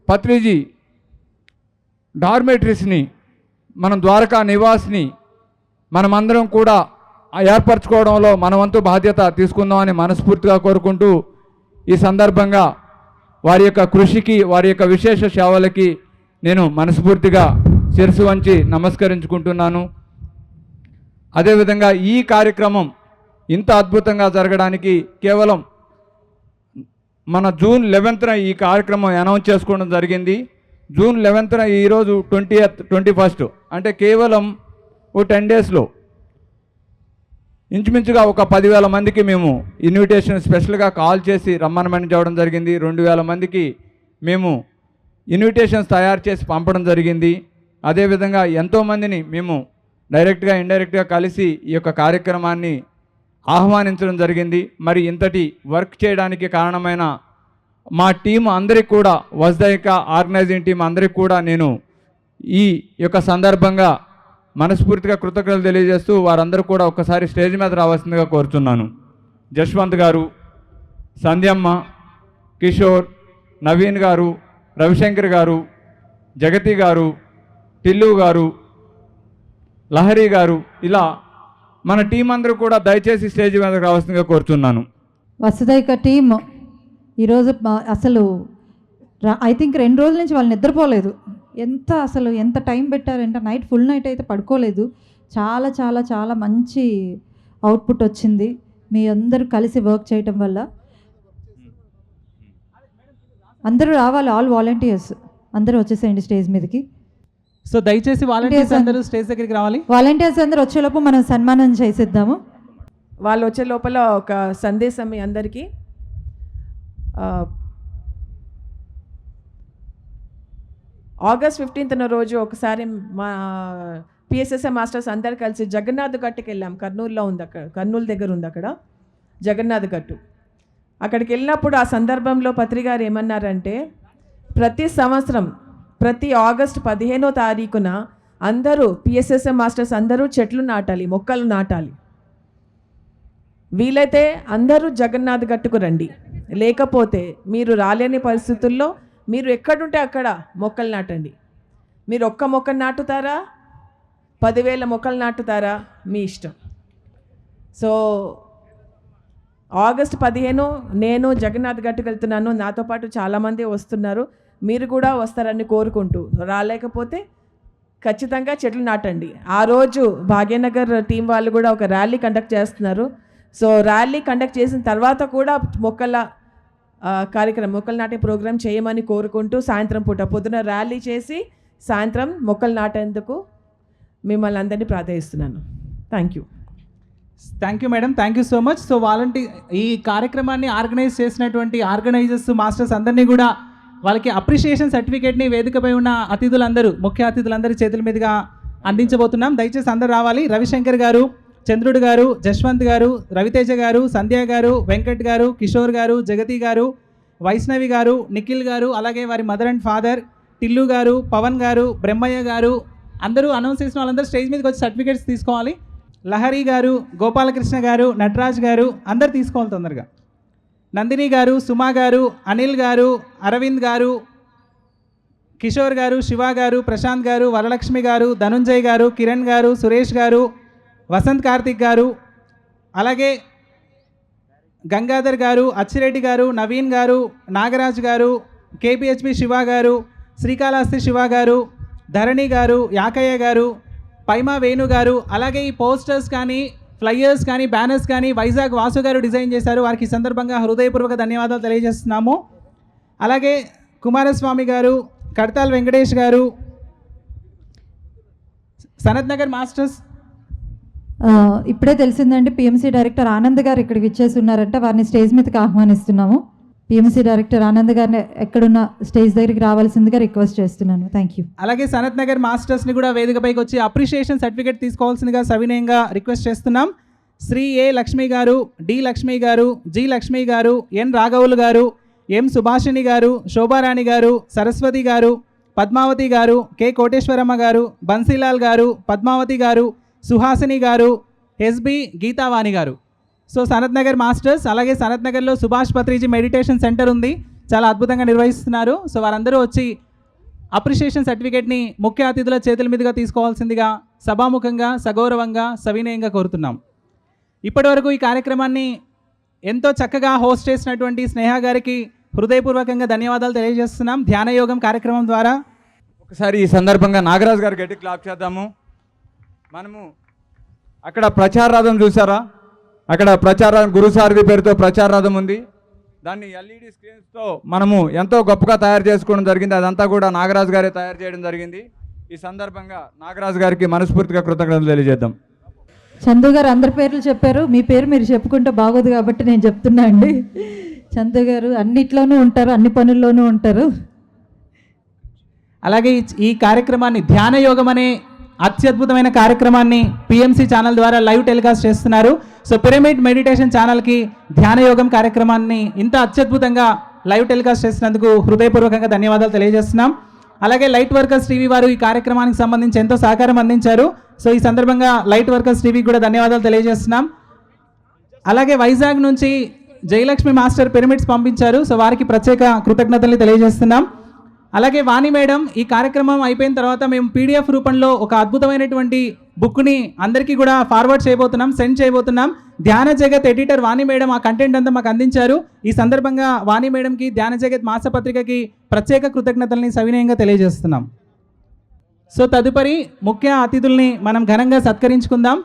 పత్రిజీ డార్మేటరీస్ని, మనం ద్వారకా నివాస్ని మనమందరం కూడా ఏర్పరచుకోవడంలో మన వంతు బాధ్యత తీసుకుందామని మనస్ఫూర్తిగా కోరుకుంటూ ఈ సందర్భంగా వారి యొక్క కృషికి, వారి యొక్క విశేష సేవలకి నేను మనస్ఫూర్తిగా శిరస్సు వంచి నమస్కరించుకుంటున్నాను. అదేవిధంగా ఈ కార్యక్రమం ఇంత అద్భుతంగా జరగడానికి కేవలం మన జూన్ 11న ఈ కార్యక్రమం అనౌన్స్ చేసుకోవడం జరిగింది. జూన్ 11న ఈరోజు 21 అంటే కేవలం ఓ 10 డేస్లో ఇంచుమించుగా ఒక 10,000 మందికి మేము ఇన్విటేషన్ స్పెషల్గా కాల్ చేసి రమ్మనమని చెప్పడం జరిగింది. 2,000 మందికి మేము ఇన్విటేషన్స్ తయారు చేసి పంపడం జరిగింది. అదేవిధంగా ఎంతోమందిని మేము డైరెక్ట్గా ఇండైరెక్ట్గా కలిసి ఈ యొక్క కార్యక్రమాన్ని ఆహ్వానించడం జరిగింది. మరి ఇంతటి వర్క్ చేయడానికి కారణమైన మా టీం అందరికి కూడా, వజ్దాయిక ఆర్గనైజింగ్ టీం అందరికి కూడా నేను ఈ యొక్క సందర్భంగా మనస్ఫూర్తిగా కృతజ్ఞతలు తెలియజేస్తూ వారందరూ కూడా ఒక్కసారి స్టేజ్ మీద రావాల్సిందిగా కోరుతున్నాను. జశ్వంత్ గారు, సంధ్యమ్మ, కిషోర్, నవీన్ గారు, రవిశంకర్ గారు, జగతి గారు, టిల్లు గారు, లహరి గారు, ఇలా మన టీం అందరూ కూడా దయచేసి స్టేజ్ మీద రావాల్సిందిగా కోరుతున్నాను. వసుదైక టీం ఈరోజు అసలు ఐ థింక్ 2 రోజుల నుంచి వాళ్ళు నిద్రపోలేదు. ఎంత టైం పెట్టారంటే నైట్ ఫుల్ నైట్ అయితే పడుకోలేదు. చాలా చాలా చాలా మంచి అవుట్పుట్ వచ్చింది మీ అందరూ కలిసి వర్క్ చేయటం వల్ల. అందరూ రావాలి, ఆల్ వాలంటీర్స్ అందరూ వచ్చేసేయండి స్టేజ్ మీదకి. సో దయచేసి వాలంటీర్స్ అందరూ స్టేజ్ దగ్గరికి రావాలి. వాలంటీర్స్ అందరూ వచ్చేలోపు మనం సన్మానం చేసేద్దాము. వాళ్ళు వచ్చే లోపల ఒక సందేశం మీ అందరికీ. ఆగస్ట్ 15న రోజు ఒకసారి మా పిఎస్ఎస్ఎం మాస్టర్స్ అందరు కలిసి జగన్నాథ్ గట్టుకి వెళ్ళాం. కర్నూలులో ఉంది, అక్కడ కర్నూలు దగ్గర ఉంది అక్కడ జగన్నాథ్ గట్టు. అక్కడికి వెళ్ళినప్పుడు ఆ సందర్భంలో పత్రి గారు ఏమన్నారంటే, ప్రతి సంవత్సరం ప్రతి ఆగస్ట్ 15వ తారీఖున అందరూ పిఎస్ఎస్ఎం మాస్టర్స్ అందరూ చెట్లు నాటాలి, మొక్కలు నాటాలి. వీలైతే అందరూ జగన్నాథ్ గట్టుకు రండి, లేకపోతే మీరు రాలేని పరిస్థితుల్లో మీరు ఎక్కడుంటే అక్కడ మొక్కలు నాటండి. మీరు ఒక్క మొక్కలు నాటుతారా, 10,000 మొక్కలు నాటుతారా, మీ ఇష్టం. సో ఆగస్ట్ 15 నేను జగన్నాథ్ గట్టుకు వెళ్తున్నాను. నాతో పాటు చాలామంది వస్తున్నారు, మీరు కూడా వస్తారని కోరుకుంటూ, రాలేకపోతే ఖచ్చితంగా చెట్లు నాటండి. ఆ రోజు భాగ్యనగర్ టీం వాళ్ళు కూడా ఒక ర్యాలీ కండక్ట్ చేస్తున్నారు. సో ర్యాలీ కండక్ట్ చేసిన తర్వాత కూడా మొక్కల కార్యక్రమం, మొక్కలు నాటే ప్రోగ్రాం చేయమని కోరుకుంటూ, సాయంత్రం పూట పొద్దున ర్యాలీ చేసి సాయంత్రం మొక్కలు నాటేందుకు మిమ్మల్ని అందరినీ ప్రార్థిస్తున్నాను. Thank you madam, thank you so much. So ఈ కార్యక్రమాన్ని ఆర్గనైజ్ చేసినటువంటి ఆర్గనైజర్స్, మాస్టర్స్ అందరినీ కూడా వాళ్ళకి అప్రిషియేషన్ సర్టిఫికేట్ని వేదికపై ఉన్న అతిథులందరూ, ముఖ్య అతిథులందరి చేతుల మీదుగా అందించబోతున్నాం. దయచేసి అందరూ రావాలి. రవిశంకర్ గారు, చంద్రుడు గారు, జశ్వంత్ గారు, రవితేజ గారు, సంధ్య గారు, వెంకట్ గారు, కిషోర్ గారు, జగతి గారు, వైష్ణవి గారు, నిఖిల్ గారు, అలాగే వారి మదర్ అండ్ ఫాదర్ టిల్లు గారు, పవన్ గారు, బ్రహ్మయ్య గారు, అందరూ అనౌన్స్ చేసిన వాళ్ళందరూ స్టేజ్ మీదకి వచ్చి సర్టిఫికేట్స్ తీసుకోవాలి. లహరి గారు, గోపాలకృష్ణ గారు, నటరాజ్ గారు అందరు తీసుకోవాలి తొందరగా. నందిని గారు, సుమా గారు, అనిల్ గారు, అరవింద్ గారు, కిషోర్ గారు, శివ గారు, ప్రశాంత్ గారు, వరలక్ష్మి గారు, ధనుంజయ్ గారు, కిరణ్ గారు, సురేష్ గారు, వసంత్ కార్తిక్ గారు, అలాగే గంగాధర్ గారు, అచ్చిరెడ్డి గారు, నవీన్ గారు, నాగరాజ్ గారు, కేపీహెచ్బి శివ గారు, శ్రీకాళహస్తి శివ గారు, ధరణి గారు, యాకయ్య గారు, పైమా వేణు గారు, అలాగే ఈ పోస్టర్స్ కానీ, ఫ్లైయర్స్ కానీ, బ్యానర్స్ కానీ వైజాగ్ వాసు గారు డిజైన్ చేశారు. వారికి ఈ సందర్భంగా హృదయపూర్వక ధన్యవాదాలు తెలియజేస్తున్నాము. అలాగే కుమారస్వామి గారు, కడతాల్ వెంకటేష్ గారు, సనత్ నగర్ మాస్టర్స్. ఇప్పుడే తెలిసిందండి, పిఎంసీ డైరెక్టర్ ఆనంద్ గారు ఇక్కడికి ఇచ్చేసి ఉన్నారంట. వారిని స్టేజ్ మీదకి ఆహ్వానిస్తున్నాము. పిఎంసీ డైరెక్టర్ ఆనంద్ గారిని ఎక్కడున్న స్టేజ్ దగ్గరికి రావాల్సిందిగా రిక్వెస్ట్ చేస్తున్నాను. Thank you. అలాగే సనత్ నగర్ మాస్టర్స్ని కూడా వేదికపైకి వచ్చి అప్రిషియేషన్ సర్టిఫికేట్ తీసుకోవాల్సిందిగా సవినయంగా రిక్వెస్ట్ చేస్తున్నాం. శ్రీ ఏ లక్ష్మి గారు, డి లక్ష్మి గారు, జి లక్ష్మి గారు, ఎన్ రాఘవులు గారు, ఎం సుభాషిణి గారు, శోభారాణి గారు, సరస్వతి గారు, పద్మావతి గారు, కె కోటేశ్వరమ్మ గారు, బన్సీలాల్ గారు, పద్మావతి గారు, సుహాసిని గారు, ఎస్బి గీతావాణి గారు. So Sanath Nagar masters. అలాగే సనత్ నగర్లో సుభాష్ పత్రిజీ మెడిటేషన్ సెంటర్ ఉంది, చాలా అద్భుతంగా నిర్వహిస్తున్నారు. సో వారందరూ వచ్చి అప్రిషియేషన్ సర్టిఫికేట్ని ముఖ్య అతిథుల చేతుల మీదుగా తీసుకోవాల్సిందిగా సభాముఖంగా సగౌరవంగా సవినయంగా కోరుతున్నాం. ఇప్పటివరకు ఈ కార్యక్రమాన్ని ఎంతో చక్కగా హోస్ట్ చేసినటువంటి స్నేహ గారికి హృదయపూర్వకంగా ధన్యవాదాలు తెలియజేస్తున్నాం. ధ్యానయోగం కార్యక్రమం ద్వారా ఒకసారి ఈ సందర్భంగా నాగరాజు గారు గట్టి క్లాప్ చేద్దాము. మనము అక్కడ ప్రచార రథం చూసారా? అక్కడ ప్రచార గురుసారథి పేరుతో ప్రచార రథం ఉంది. దాన్ని ఎల్ఈడి స్క్రీన్స్తో మనము ఎంతో గొప్పగా తయారు చేసుకోవడం జరిగింది. అదంతా కూడా నాగరాజు గారే తయారు చేయడం జరిగింది. ఈ సందర్భంగా నాగరాజు గారికి మనస్ఫూర్తిగా కృతజ్ఞతలు తెలియజేద్దాం. చందు గారు అందరి పేర్లు చెప్పారు, మీ పేరు మీరు చెప్పుకుంటే బాగోదు కాబట్టి నేను చెప్తున్నా అండి. చందు గారు అన్నిట్లోనూ ఉంటారు, అన్ని పనుల్లోనూ ఉంటారు. అలాగే ఈ కార్యక్రమాన్ని ధ్యానయోగం అనే అత్యద్భుతమైన కార్యక్రమాన్ని పిఎంసి ఛానల్ ద్వారా లైవ్ టెలికాస్ట్ చేస్తున్నారు. సో పిరమిడ్ మెడిటేషన్ ఛానల్కి ధ్యానయోగం కార్యక్రమాన్ని ఇంత అత్యద్భుతంగా లైవ్ టెలికాస్ట్ చేసినందుకు హృదయపూర్వకంగా ధన్యవాదాలు తెలియజేస్తున్నాం. అలాగే లైట్ వర్కర్స్ టీవీ వారు ఈ కార్యక్రమానికి సంబంధించి ఎంతో సహకారం అందించారు. సో ఈ సందర్భంగా లైట్ వర్కర్స్ టీవీకి కూడా ధన్యవాదాలు తెలియజేస్తున్నాం. అలాగే వైజాగ్ నుంచి జయలక్ష్మి మాస్టర్ పిరమిడ్స్ పంపించారు. సో వారికి ప్రత్యేక కృతజ్ఞతలు తెలియజేస్తున్నాం. అలాగే వాణి మేడం ఈ కార్యక్రమం అయిపోయిన తర్వాత మేము పీడిఎఫ్ రూపంలో ఒక అద్భుతమైనటువంటి బుక్ని అందరికీ కూడా ఫార్వర్డ్ చేయబోతున్నాం, సెండ్ చేయబోతున్నాం. ధ్యాన జగత్ ఎడిటర్ వాణి మేడం ఆ కంటెంట్ అంతా మాకు అందించారు. ఈ సందర్భంగా వాణి మేడంకి ధ్యాన జగత్ మాసపత్రికకి ప్రత్యేక కృతజ్ఞతల్ని సవినయంగా తెలియజేస్తున్నాం. సో తదుపరి ముఖ్య అతిథుల్ని మనం ఘనంగా సత్కరించుకుందాం.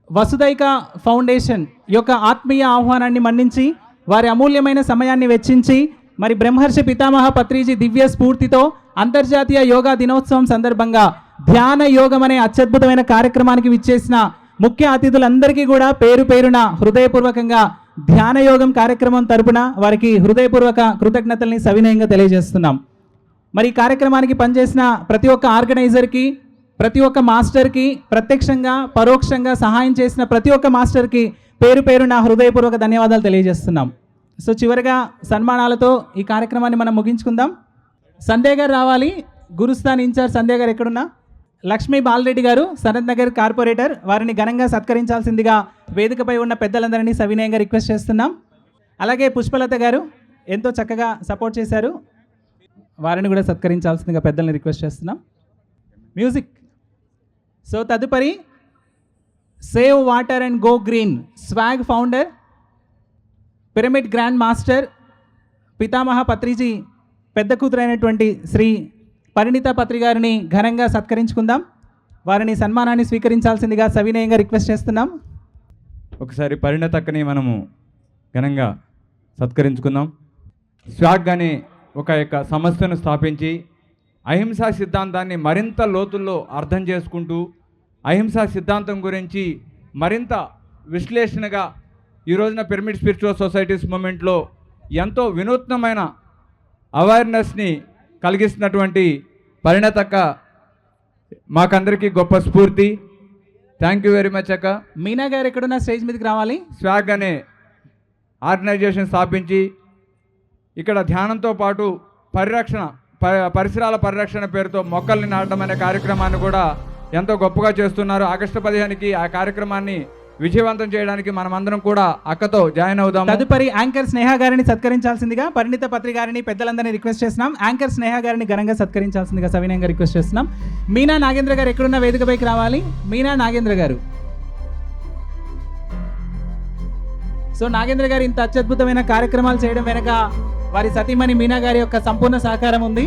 వసుదైక ఫౌండేషన్ యొక్క ఆత్మీయ ఆహ్వానాన్ని మన్నించి వారి అమూల్యమైన సమయాన్ని వెచ్చించి మరి బ్రహ్మర్షి పితామహ పత్రిజీ దివ్య స్ఫూర్తితో అంతర్జాతీయ యోగా దినోత్సవం సందర్భంగా ధ్యాన యోగం అనే అత్యద్భుతమైన కార్యక్రమానికి విచ్చేసిన ముఖ్య అతిథులందరికీ కూడా పేరు పేరున హృదయపూర్వకంగా ధ్యాన యోగం కార్యక్రమం తరపున వారికి హృదయపూర్వక కృతజ్ఞతల్ని సవినయంగా తెలియజేస్తున్నాం. మరి ఈ కార్యక్రమానికి పనిచేసిన ప్రతి ఒక్క ఆర్గనైజర్కి, ప్రతి ఒక్క మాస్టర్కి, ప్రత్యక్షంగా పరోక్షంగా సహాయం చేసిన ప్రతి ఒక్క మాస్టర్కి పేరు పేరున హృదయపూర్వక ధన్యవాదాలు తెలియజేస్తున్నాం. సో చివరిగా సన్మానాలతో ఈ కార్యక్రమాన్ని మనం ముగించుకుందాం. సంధ్య గారు రావాలి. గురుస్థాన్ ఇన్ఛార్జ్ సంధ్య గారు ఎక్కడున్నా? లక్ష్మీ బాలరెడ్డి గారు సనత్ నగర్ కార్పొరేటర్, వారిని ఘనంగా సత్కరించాల్సిందిగా వేదికపై ఉన్న పెద్దలందరినీ సవినయంగా రిక్వెస్ట్ చేస్తున్నాం. అలాగే పుష్పలత గారు ఎంతో చక్కగా సపోర్ట్ చేశారు, వారిని కూడా సత్కరించాల్సిందిగా పెద్దల్ని రిక్వెస్ట్ చేస్తున్నాం. మ్యూజిక్. సో తదుపరి save water and go green swag founder, pyramid grand master, పితామహ పత్రిజీ పెద్ద కూతురైనటువంటి శ్రీ పరిణిత పత్రి గారిని ఘనంగా సత్కరించుకుందాం. వారిని సన్మానాన్ని స్వీకరించాల్సిందిగా సవినయంగా రిక్వెస్ట్ చేస్తున్నాం. ఒకసారి పరిణతక్కని మనము ఘనంగా సత్కరించుకుందాం. స్వాగ్ అనే ఒక యొక్క సంస్థను స్థాపించి అహింసా సిద్ధాంతాన్ని మరింత లోతుల్లో అర్థం చేసుకుంటూ అహింసా సిద్ధాంతం గురించి మరింత విశ్లేషణగా ఈ రోజున పిరమిడ్ స్పిరిచువల్ సొసైటీస్ మూమెంట్లో ఎంతో వినూత్నమైన అవేర్నెస్ని కలిగిస్తున్నటువంటి పరిణతక్క మాకందరికీ గొప్ప స్ఫూర్తి. థ్యాంక్ యూ వెరీ మచ్ అక్క. మీనా గారు ఎక్కడున్న స్టేజ్ మీదకి రావాలి. స్వాగ్ అనే ఆర్గనైజేషన్ స్థాపించి ఇక్కడ ధ్యానంతో పాటు పరిసరాల పరిరక్షణ పేరుతో మొక్కల్ని నాటడం అనే కార్యక్రమాన్ని కూడా ఎంతో గొప్పగా చేస్తున్నారు. ఆగస్టు 15కి ఆ కార్యక్రమాన్ని విజయవంతం చేయడానికి మనమందరం కూడా అక్కతో జాయిన్ అవుదాం. తదుపరి యాంకర్ స్నేహ గారిని సత్కరించాల్సిందిగా పరిణిత పత్రి గారిని పెద్దలందరినీ రిక్వెస్ట్ చేస్తున్నాం. యాంకర్ స్నేహ గారిని ఘనంగా సత్కరించాల్సిందిగా సవినయంగా రిక్వెస్ట్ చేస్తున్నాం. మీనా నాగేంద్ర గారు ఎక్కడున్న వేదికపైకి రావాలి. మీనా నాగేంద్ర గారు. సో నాగేంద్ర గారు ఇంత అత్యద్భుతమైన కార్యక్రమాలు చేయడం వెనక వారి సతీమణి మీనా గారి యొక్క సంపూర్ణ సహకారం ఉంది.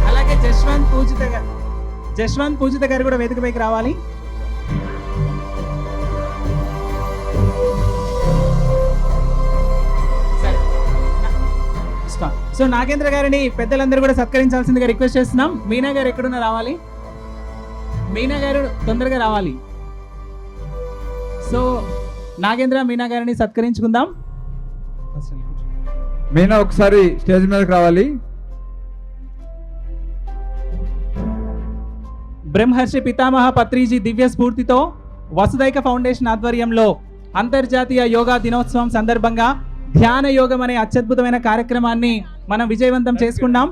అలాగే జశ్వంత్ పూజిత గారు కూడా వేదికపైకి రావాలి. సో నాగేంద్ర గారిని పెద్దలందరూ కూడా సత్కరించాల్సిందిగా రిక్వెస్ట్ చేస్తున్నాం. మీనా గారు ఎక్కడున్నా రావాలి. మీనా గారు తొందరగా రావాలి. సో నాగేంద్ర మీనా గారిని సత్కరించుకుందాం. మీనా ఒకసారి స్టేజ్ మీదకి రావాలి. బ్రహ్మర్షి పితామహ పత్రిజీ దివ్య స్ఫూర్తితో వసుదైక ఫౌండేషన్ ఆధ్వర్యంలో అంతర్జాతీయ యోగా దినోత్సవం సందర్భంగా ధ్యాన యోగం అనే అత్యద్భుతమైన కార్యక్రమాన్ని మనం విజయవంతం చేసుకున్నాం.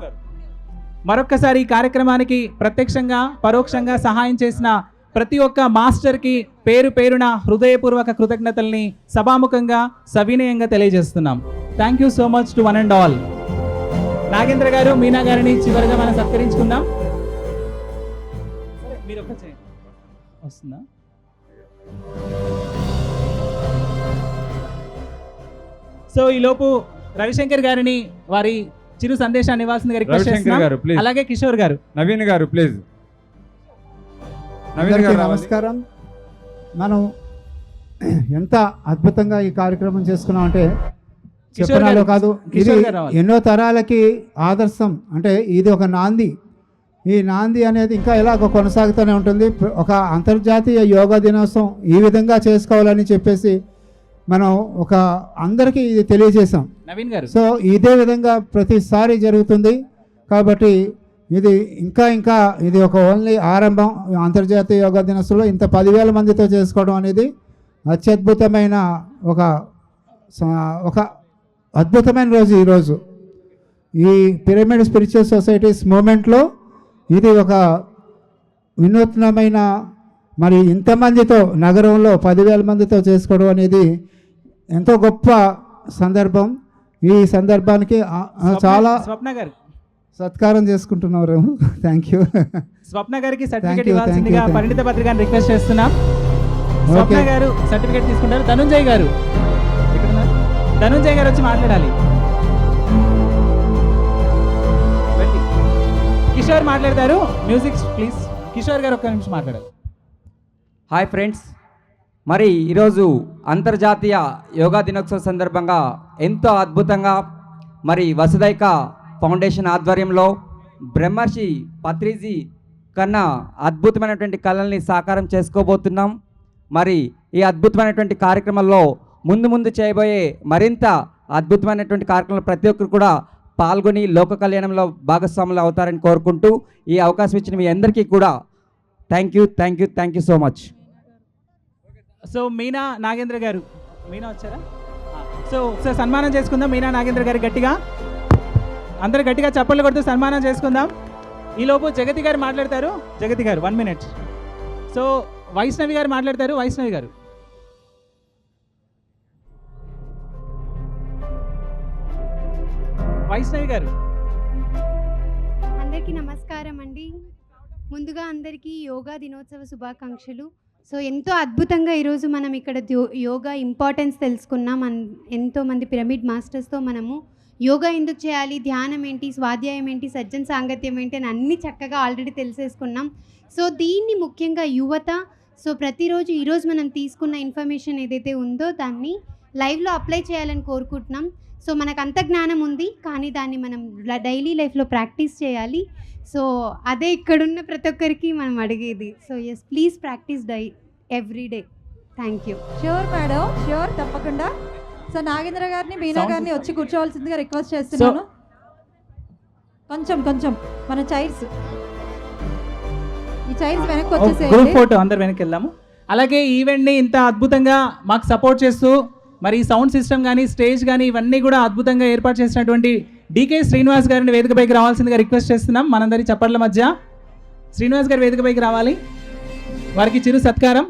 మరొక్కసారి ఈ కార్యక్రమానికి ప్రత్యక్షంగా పరోక్షంగా సహాయం చేసిన ప్రతి ఒక్క మాస్టర్కి పేరు పేరున హృదయపూర్వక కృతజ్ఞతల్ని సభాముఖంగా సవినయంగా తెలియజేస్తున్నాం. Thank you so much to one and all. Nagendra గారు, మీనా గారిని చివరిగా మనం సత్కరించుకుందాం. మీరు ఒక వస్తుందా? సో ఈలోపు రవిశంకర్ గారిని వారి చిరు సందేశాన్ని ఇవ్వాల్సిందిగా రిక్వెస్ట్ గారు, please. చేస్తున్నాం. అలాగే కిషోర్ గారు. నవీన్ గారు ప్లీజ్. నవీన్ అందరికీ గారు రావాలి. నమస్కారం. మనం ఎంత అద్భుతంగా ఈ కార్యక్రమం చేసుకున్నామంటే చెప్పనాలో కాదు. ఇది కిషోర్ గారు రావాలి. ఎన్నో తరాలకి ఆదర్శం. అంటే ఇది ఒక నాంది. ఈ నాంది అనేది ఇంకా ఇలాగ కొనసాగుతూనే ఉంటుంది. ఒక అంతర్జాతీయ యోగా దినోత్సవం ఈ విధంగా చేసుకోవాలని చెప్పేసి మనం ఒక అందరికీ ఇది తెలియజేసాం. నవీన్ గారు. సో ఇదే విధంగా ప్రతిసారి జరుగుతుంది. కాబట్టి ఇది ఇంకా ఇది ఒక ఓన్లీ ఆరంభం. అంతర్జాతీయ యోగా దినోత్సవంలో ఇంత 10,000 మందితో చేసుకోవడం అనేది అత్యద్భుతమైన ఒక అద్భుతమైన రోజు ఈరోజు. ఈ పిరమిడ్ స్పిరిచువల్ సొసైటీస్ మూమెంట్లో ఇది ఒక వినూత్నమైన, మరి ఇంతమందితో నగరంలో 10,000 మందితో చేసుకోవడం అనేది ఎంతో గొప్ప సందర్భం. ఈ సందర్భానికి చాలా స్వప్న గారు సత్కారం చేసుకుంటున్నారు. Thank you. స్వప్న గారికి సర్టిఫికేట్ ఇవ్వాల్సిందిగా పరిణిత పత్రికను రిక్వెస్ట్ చేస్తున్నాం. స్వప్న గారు సర్టిఫికేట్ తీసుకుంటారు. ధనుంజయ్ గారు ఇక్కడ ఉన్నారు. ధనుంజయ్ గారు వచ్చి మాట్లాడాలి. కిషోర్ మాట్లాడతారు. Music please. కిషోర్ గారు ఒక్క నిమిషం మాట్లాడాలి. హాయ్ ఫ్రెండ్స్, మరి ఈరోజు అంతర్జాతీయ యోగా దినోత్సవం సందర్భంగా ఎంతో అద్భుతంగా మరి వసుదైక ఫౌండేషన్ ఆధ్వర్యంలో బ్రహ్మర్షి పత్రిజీ కన్నా అద్భుతమైనటువంటి కళల్ని సాకారం చేసుకోబోతున్నాం. మరి ఈ అద్భుతమైనటువంటి కార్యక్రమంలో ముందు చేయబోయే మరింత అద్భుతమైనటువంటి కార్యక్రమాలు ప్రతి ఒక్కరు కూడా పాల్గొని లోక కళ్యాణంలో భాగస్వాములు అవుతారని కోరుకుంటూ ఈ అవకాశం ఇచ్చిన మీ అందరికీ కూడా thank you so much. So Meena Nagendra గారు, మీనా వచ్చారా? సో ఒకసారి సన్మానం చేసుకుందాం మీనా నాగేంద్ర గారు. గట్టిగా అందరు గట్టిగా చప్పట్లు కొడుతూ సన్మానం చేసుకుందాం. ఈలోపు జగతి గారు మాట్లాడతారు. జగతి గారు 1 minute. సో వైష్ణవి గారు మాట్లాడతారు. వైష్ణవి గారు. వైష్ణవి గారు. అందరికీ నమస్కారం అండి. ముందుగా అందరికీ యోగా దినోత్సవ శుభాకాంక్షలు. సో ఎంతో అద్భుతంగా ఈరోజు మనం ఇక్కడ యోగా ఇంపార్టెన్స్ తెలుసుకున్నాం. ఎంతోమంది పిరమిడ్ మాస్టర్స్తో మనము యోగా ఎందుకు చేయాలి, ధ్యానం ఏంటి, స్వాధ్యాయం ఏంటి, సజ్జన సాంగత్యం ఏంటి అని అన్నీ చక్కగా ఆల్రెడీ తెలిసేసుకున్నాం. సో దీన్ని ముఖ్యంగా యువత ప్రతిరోజు ఈరోజు మనం తీసుకున్న ఇన్ఫర్మేషన్ ఏదైతే ఉందో దాన్ని లైవ్లో అప్లై చేయాలని కోరుకుంటున్నాం. సో మనకు అంత జ్ఞానం ఉంది, కానీ దాన్ని మనం డైలీ లైఫ్లో ప్రాక్టీస్ చేయాలి. సో అదే ఇక్కడున్న ప్రతి ఒక్కరికి మనం అడిగేది. So yes, please practice every day. Thank you. Sure madam, sure, తప్పకుండా. సో నాగేంద్ర గారిని, మీనా గారిని వచ్చి కూర్చోవాల్సిందిగా రిక్వెస్ట్ చేస్తున్నాను. కొంచెం మన చైర్స్, ఈ చైర్స్ వెనక్కి వచ్చేసేయండి. గ్రూప్ ఫోటో అందరు వెనక్కి వెళ్దాము. అలాగే ఈవెంట్ని ఇంత అద్భుతంగా మాకు సపోర్ట్ చేస్తూ మరి సౌండ్ సిస్టమ్ కానీ స్టేజ్ కానీ ఇవన్నీ కూడా అద్భుతంగా ఏర్పాటు చేసినటువంటి డికే శ్రీనివాస్ గారిని వేదికపైకి రావాల్సిందిగా రిక్వెస్ట్ చేస్తున్నాం. మనందరి చప్పట్ల మధ్య శ్రీనివాస్ గారు వేదికపైకి రావాలి. వారికి చిరు సత్కారం.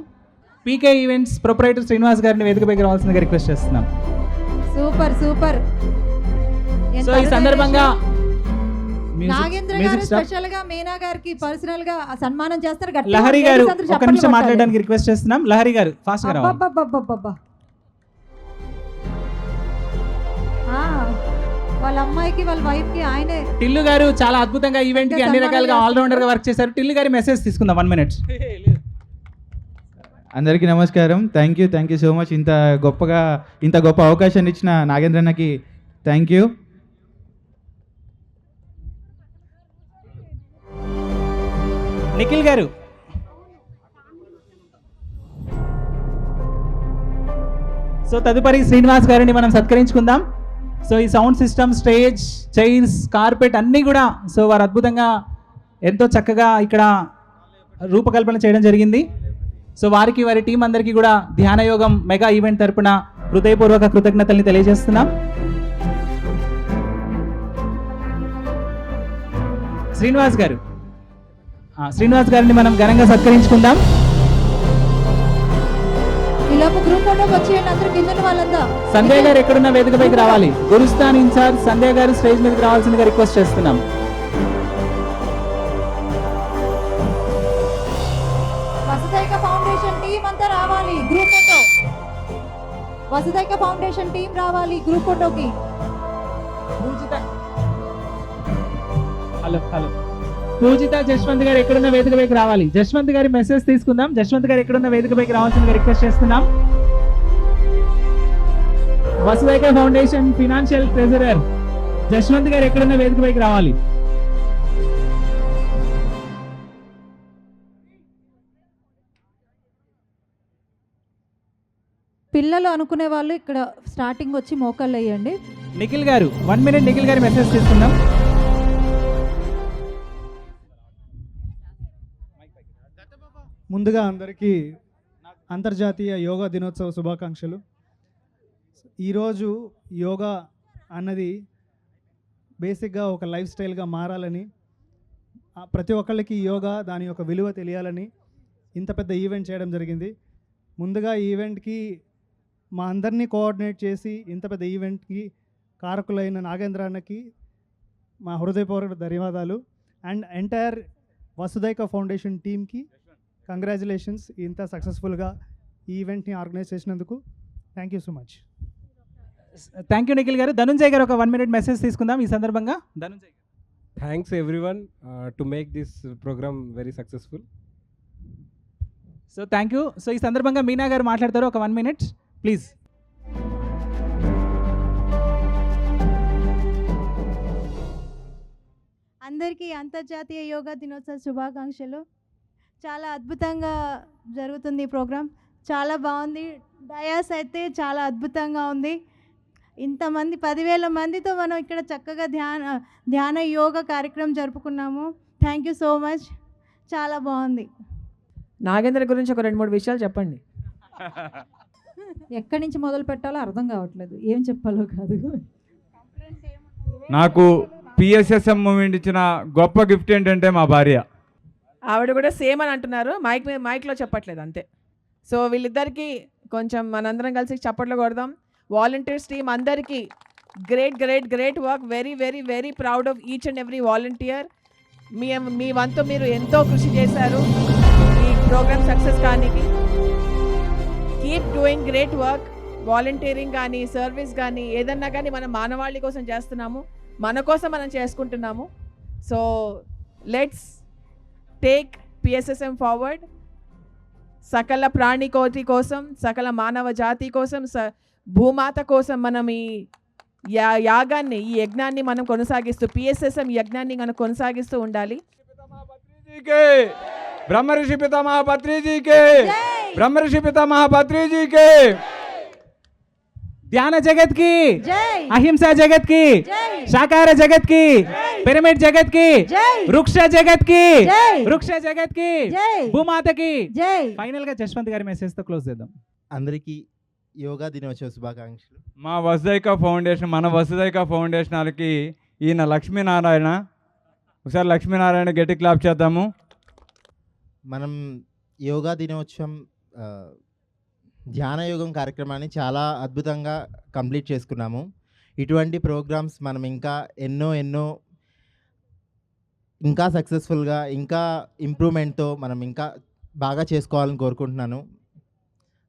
పీకే ఈవెంట్స్ ప్రొపరైటర్ శ్రీనివాస్ గారిని వేదికపైకి రావాల్సిందిగా రిక్వెస్ట్ చేస్తున్నాం. సూపర్. సో ఈ సందర్భంగా నాగేంద్ర గారు స్పెషల్ గా మీనా గారికి పర్సనల్ గా సన్మానం చేస్తారు. లహరి గారు ఒక నిమిషం మాట్లాడడానికి రిక్వెస్ట్ చేస్తున్నాం. లహరి గారు ఫాస్ట్ గా రావాలి. వాళ్ళ అమ్మాయికి వాళ్ళ వైఫ్ కి ఆయనే. టిల్లు గారు చాలా అద్భుతంగా ఈవెంట్ కి అన్ని రకాలుగా ఆల్రౌండర్ గా వర్క్ చేశారు. టిల్లు గారి మెసేజ్ తీసుకుందాం 1 minute. అందరికీ నమస్కారం. Thank you so much. ఇంత గొప్ప అవకాశాన్ని ఇచ్చిన నాగేంద్రన్నకి థ్యాంక్ యూ. నిఖిల్ గారు. సో తదుపరి శ్రీనివాస్ గారిని మనం సత్కరించుకుందాం. సో ఈ sound system, stage, chairs, carpet అన్నీ కూడా వారు అద్భుతంగా ఎంతో చక్కగా ఇక్కడ రూపకల్పన చేయడం జరిగింది. సో వారికి, వారి టీం అందరికీ కూడా ధ్యానయోగం మెగా ఈవెంట్ తరపున హృదయపూర్వక కృతజ్ఞతల్ని తెలియజేస్తున్నాం. శ్రీనివాస్ గారిని మనం ఘనంగా సత్కరించుకుందాం. ఈలోపు గ్రూప్ ఫోటోకి వచ్చేయండి అందరూ కింద వాళ్ళంతా. సంధ్య గారు ఎక్కడున్న వేదికపైకి రావాలి. గురుస్థాన్ ఇన్ఛార్జ్ సంధ్య గారు స్టేజ్ మీదకి రావాల్సిందిగా రిక్వెస్ట్ చేస్తున్నాం. వసుదైక ఫౌండేషన్ టీం అంతా రావాలి గ్రూప్ ఫోటో. వసుదైక ఫౌండేషన్ టీం రావాలి గ్రూప్ ఫోటోకి. హలో హలో పూజిత జశ్వంత్ గారు ఎక్కడున్న వేదికపైకి రావాలి. జశ్వంత్ గారి మెసేజ్ తీసుకుందాం. జశ్వంత్ గారు ఎక్కడున్న వేదికపైకి రావాల్సిందిగా రిక్వెస్ట్ చేస్తున్నాం. వసుదైక ఫౌండేషన్ ఫినాన్షియల్ ట్రెజరర్ జశ్వంత్ గారు ఎక్కడున్న వేదికపైకి రావాలి. పిల్లలు అనుకునే వాళ్ళు ఇక్కడ స్టార్టింగ్ వచ్చి మోకాళ్ళు వేయండి. నిఖిల్ గారు 1 minute నిఖిల్ గారి మెసేజ్ తీసుకుందాం. ముందుగా అందరికీ అంతర్జాతీయ యోగా దినోత్సవ శుభాకాంక్షలు. ఈరోజు యోగా అన్నది బేసిక్గా ఒక లైఫ్ స్టైల్గా మారాలని, ప్రతి ఒక్కళ్ళకి యోగా దాని యొక్క విలువ తెలియాలని ఇంత పెద్ద ఈవెంట్ చేయడం జరిగింది. ముందుగా ఈవెంట్కి మా అందరినీ కోఆర్డినేట్ చేసి ఇంత పెద్ద ఈవెంట్కి కారకులైన నాగేంద్ర అన్నకి మా హృదయపూర్వక ధన్యవాదాలు. అండ్ ఎంటైర్ వసుదైక ఫౌండేషన్ టీమ్కి కంగ్రాచులేషన్స్ ఇంత సక్సెస్ఫుల్గా ఈ ఈవెంట్ని ఆర్గనైజ్ చేసినందుకు. Thank you so much. Thank you Nikhil గారు. ధనుంజయ్ గారు ఒక 1 minute మెసేజ్ తీసుకుందాం ఈ సందర్భంగా. Dhananjay. Thanks everyone to make this program very successful. So thank you. So ఈ సందర్భంగా మీనా గారు మాట్లాడతారు ఒక 1 minute ప్లీజ్. అందరికీ అంతర్జాతీయ యోగా దినోత్సవ శుభాకాంక్షలు. చాలా అద్భుతంగా జరుగుతుంది ఈ ప్రోగ్రాం. చాలా బాగుంది. డయాస్ అయితే చాలా అద్భుతంగా ఉంది. ఇంతమంది 10,000 మందితో మనం ఇక్కడ చక్కగా ధ్యాన యోగా కార్యక్రమం జరుపుకున్నాము. Thank you so much. చాలా బాగుంది. నాగేంద్ర గురించి ఒక 2-3 విషయాలు చెప్పండి. ఎక్కడి నుంచి మొదలు పెట్టాలో అర్థం కావట్లేదు, ఏం చెప్పాలో కాదు. నాకు పిఎస్ఎస్ఎం మూమెంట్ ఇచ్చిన గొప్ప గిఫ్ట్ ఏంటంటే మా భార్య. ఆవిడ కూడా సేమ్ అని అంటున్నారు. మైక్లో చెప్పట్లేదు అంతే. సో వీళ్ళిద్దరికీ కొంచెం మనందరం కలిసి చప్పట్లు కొడదాం. వాలంటీర్స్ టీమ్ అందరికీ great work. Very proud of each and every volunteer. మీ వంతు మీరు ఎంతో కృషి చేశారు ఈ ప్రోగ్రామ్ సక్సెస్ కానికి. Keep doing great work. Volunteering కానీ సర్వీస్ కానీ ఏదన్నా కానీ మనం మానవాళి కోసం చేస్తున్నాము, మన కోసం మనం చేసుకుంటున్నాము. So let's take PSSM forward. సకల ప్రాణికోటి కోసం, సకల మానవ జాతి కోసం, భూమాత కోసం మనం ఈ యాగాన్ని, ఈ యజ్ఞాన్ని మనం కొనసాగిస్తూ, పిఎస్ఎస్ఎం యజ్ఞాన్ని మనం కొనసాగిస్తూ ఉండాలి. బ్రహ్మర్షి పితామహ పత్రిజీకే, బ్రహ్మర్షి పితామహ పత్రిజీకే. ध्यान जगत की, अहिंसा जगत की, शाकाहार जगत की, पिरामिड जगत की, वृक्ष जगत की, वृक्ष जगत की, भूमाता की. ఫైనల్ గా జశ్వంత్ గారి మెసేజ్ తో క్లోజ్ చేద్దాం. అందరికీ యోగా దినోత్సవ శుభాకాంక్షలు. మా వసుదైక ఫౌండేషన్, మన వసుదైక ఫౌండేషన్ వాళ్ళకి ఈయన లక్ష్మీనారాయణ. ఒకసారి లక్ష్మీనారాయణ గట్టి క్లాప్ చేద్దాము. మనం యోగా దినోత్సవం ధ్యాన యోగం కార్యక్రమాన్ని చాలా అద్భుతంగా కంప్లీట్ చేసుకున్నాము. ఇటువంటి ప్రోగ్రామ్స్ మనం ఇంకా ఎన్నో ఇంకా సక్సెస్ఫుల్గా, ఇంకా ఇంప్రూవ్మెంట్తో మనం ఇంకా బాగా చేసుకోవాలని కోరుకుంటున్నాను.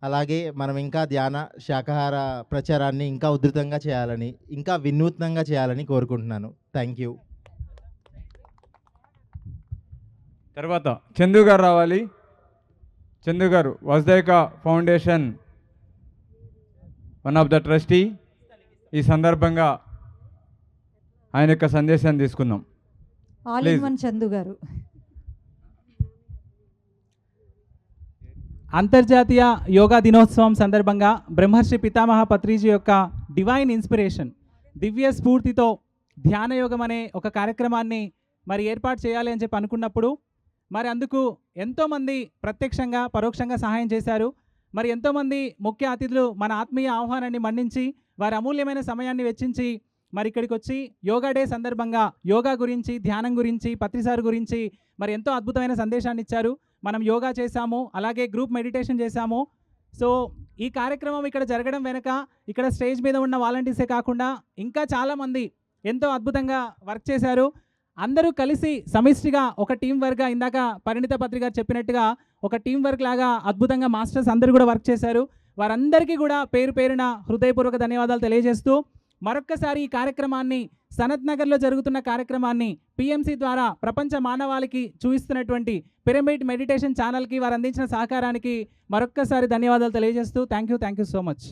అలాగే మనం ఇంకా ధ్యాన శాకాహార ప్రచారాన్ని ఇంకా ఉధృతంగా చేయాలని, ఇంకా వినూత్నంగా చేయాలని కోరుకుంటున్నాను. Thank you. తర్వాత చందు గారు రావాలి. చందు గారు Vasudhaika foundation one of the trustee. ఈ సందర్భంగా ఆయన యొక్క సందేశాన్ని తీసుకుందాం. ఆల్ ఇన్ వన్ చందు గారు. అంతర్జాతీయ యోగా దినోత్సవం సందర్భంగా బ్రహ్మర్షి పితామహ పత్రిజీ యొక్క డివైన్ ఇన్స్పిరేషన్, దివ్య స్ఫూర్తితో ధ్యాన యోగం అనే ఒక కార్యక్రమాన్ని మరి ఏర్పాటు చేయాలి అని చెప్పి అనుకున్నప్పుడు మరి అందుకు ఎంతోమంది ప్రత్యక్షంగా పరోక్షంగా సహాయం చేశారు. మరి ఎంతోమంది ముఖ్య అతిథులు మన ఆత్మీయ ఆహ్వానాన్ని మన్నించి వారి అమూల్యమైన సమయాన్ని వెచ్చించి మరి ఇక్కడికి వచ్చి యోగా డే సందర్భంగా యోగా గురించి, ధ్యానం గురించి, పత్రిసార్ గురించి మరి ఎంతో అద్భుతమైన సందేశాన్ని ఇచ్చారు. మనం యోగా చేశాము, అలాగే గ్రూప్ మెడిటేషన్ చేశాము. సో ఈ కార్యక్రమం ఇక్కడ జరగడం వెనక ఇక్కడ స్టేజ్ మీద ఉన్న వాలంటీర్సే కాకుండా ఇంకా చాలామంది ఎంతో అద్భుతంగా వర్క్ చేశారు. అందరూ కలిసి సమిష్టిగా ఒక టీం వర్క్గా, ఇందాక పరిణిత పత్రి గారు చెప్పినట్టుగా ఒక టీం వర్క్ లాగా అద్భుతంగా మాస్టర్స్ అందరూ కూడా వర్క్ చేశారు. వారందరికీ కూడా పేరు పేరున హృదయపూర్వక ధన్యవాదాలు తెలియజేస్తూ మరొక్కసారి ఈ కార్యక్రమాన్ని, సనత్ నగర్లో జరుగుతున్న కార్యక్రమాన్ని పిఎంసి ద్వారా ప్రపంచ మానవాళికి చూపిస్తున్నటువంటి పిరమిడ్ మెడిటేషన్ ఛానల్కి వారు అందించిన సహకారానికి మరొక్కసారి ధన్యవాదాలు తెలియజేస్తూ thank you so much.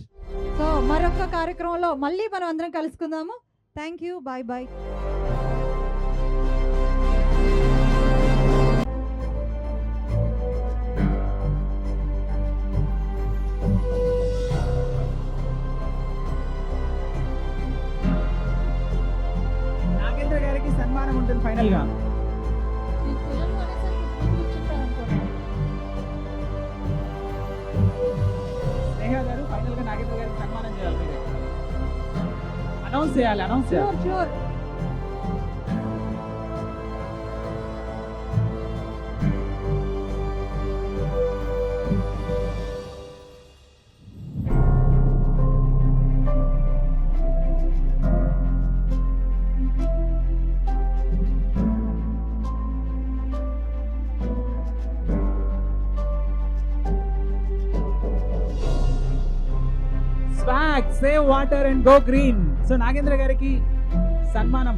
So మరొక కార్యక్రమంలో మళ్ళీ మనం అందరం కలుసుకుందాము. Thank you, bye bye. Nagendra గారికి సన్మానం ఉంటుంది ఫైనల్గా. స్నేహ గారు ఫైనల్గా నాగేంద్ర గారికి సన్మానం చేయాలి. అనౌన్స్ చేయాలి. Sure. Swag, save water and go green. So Nagendra గారికి సన్మానం.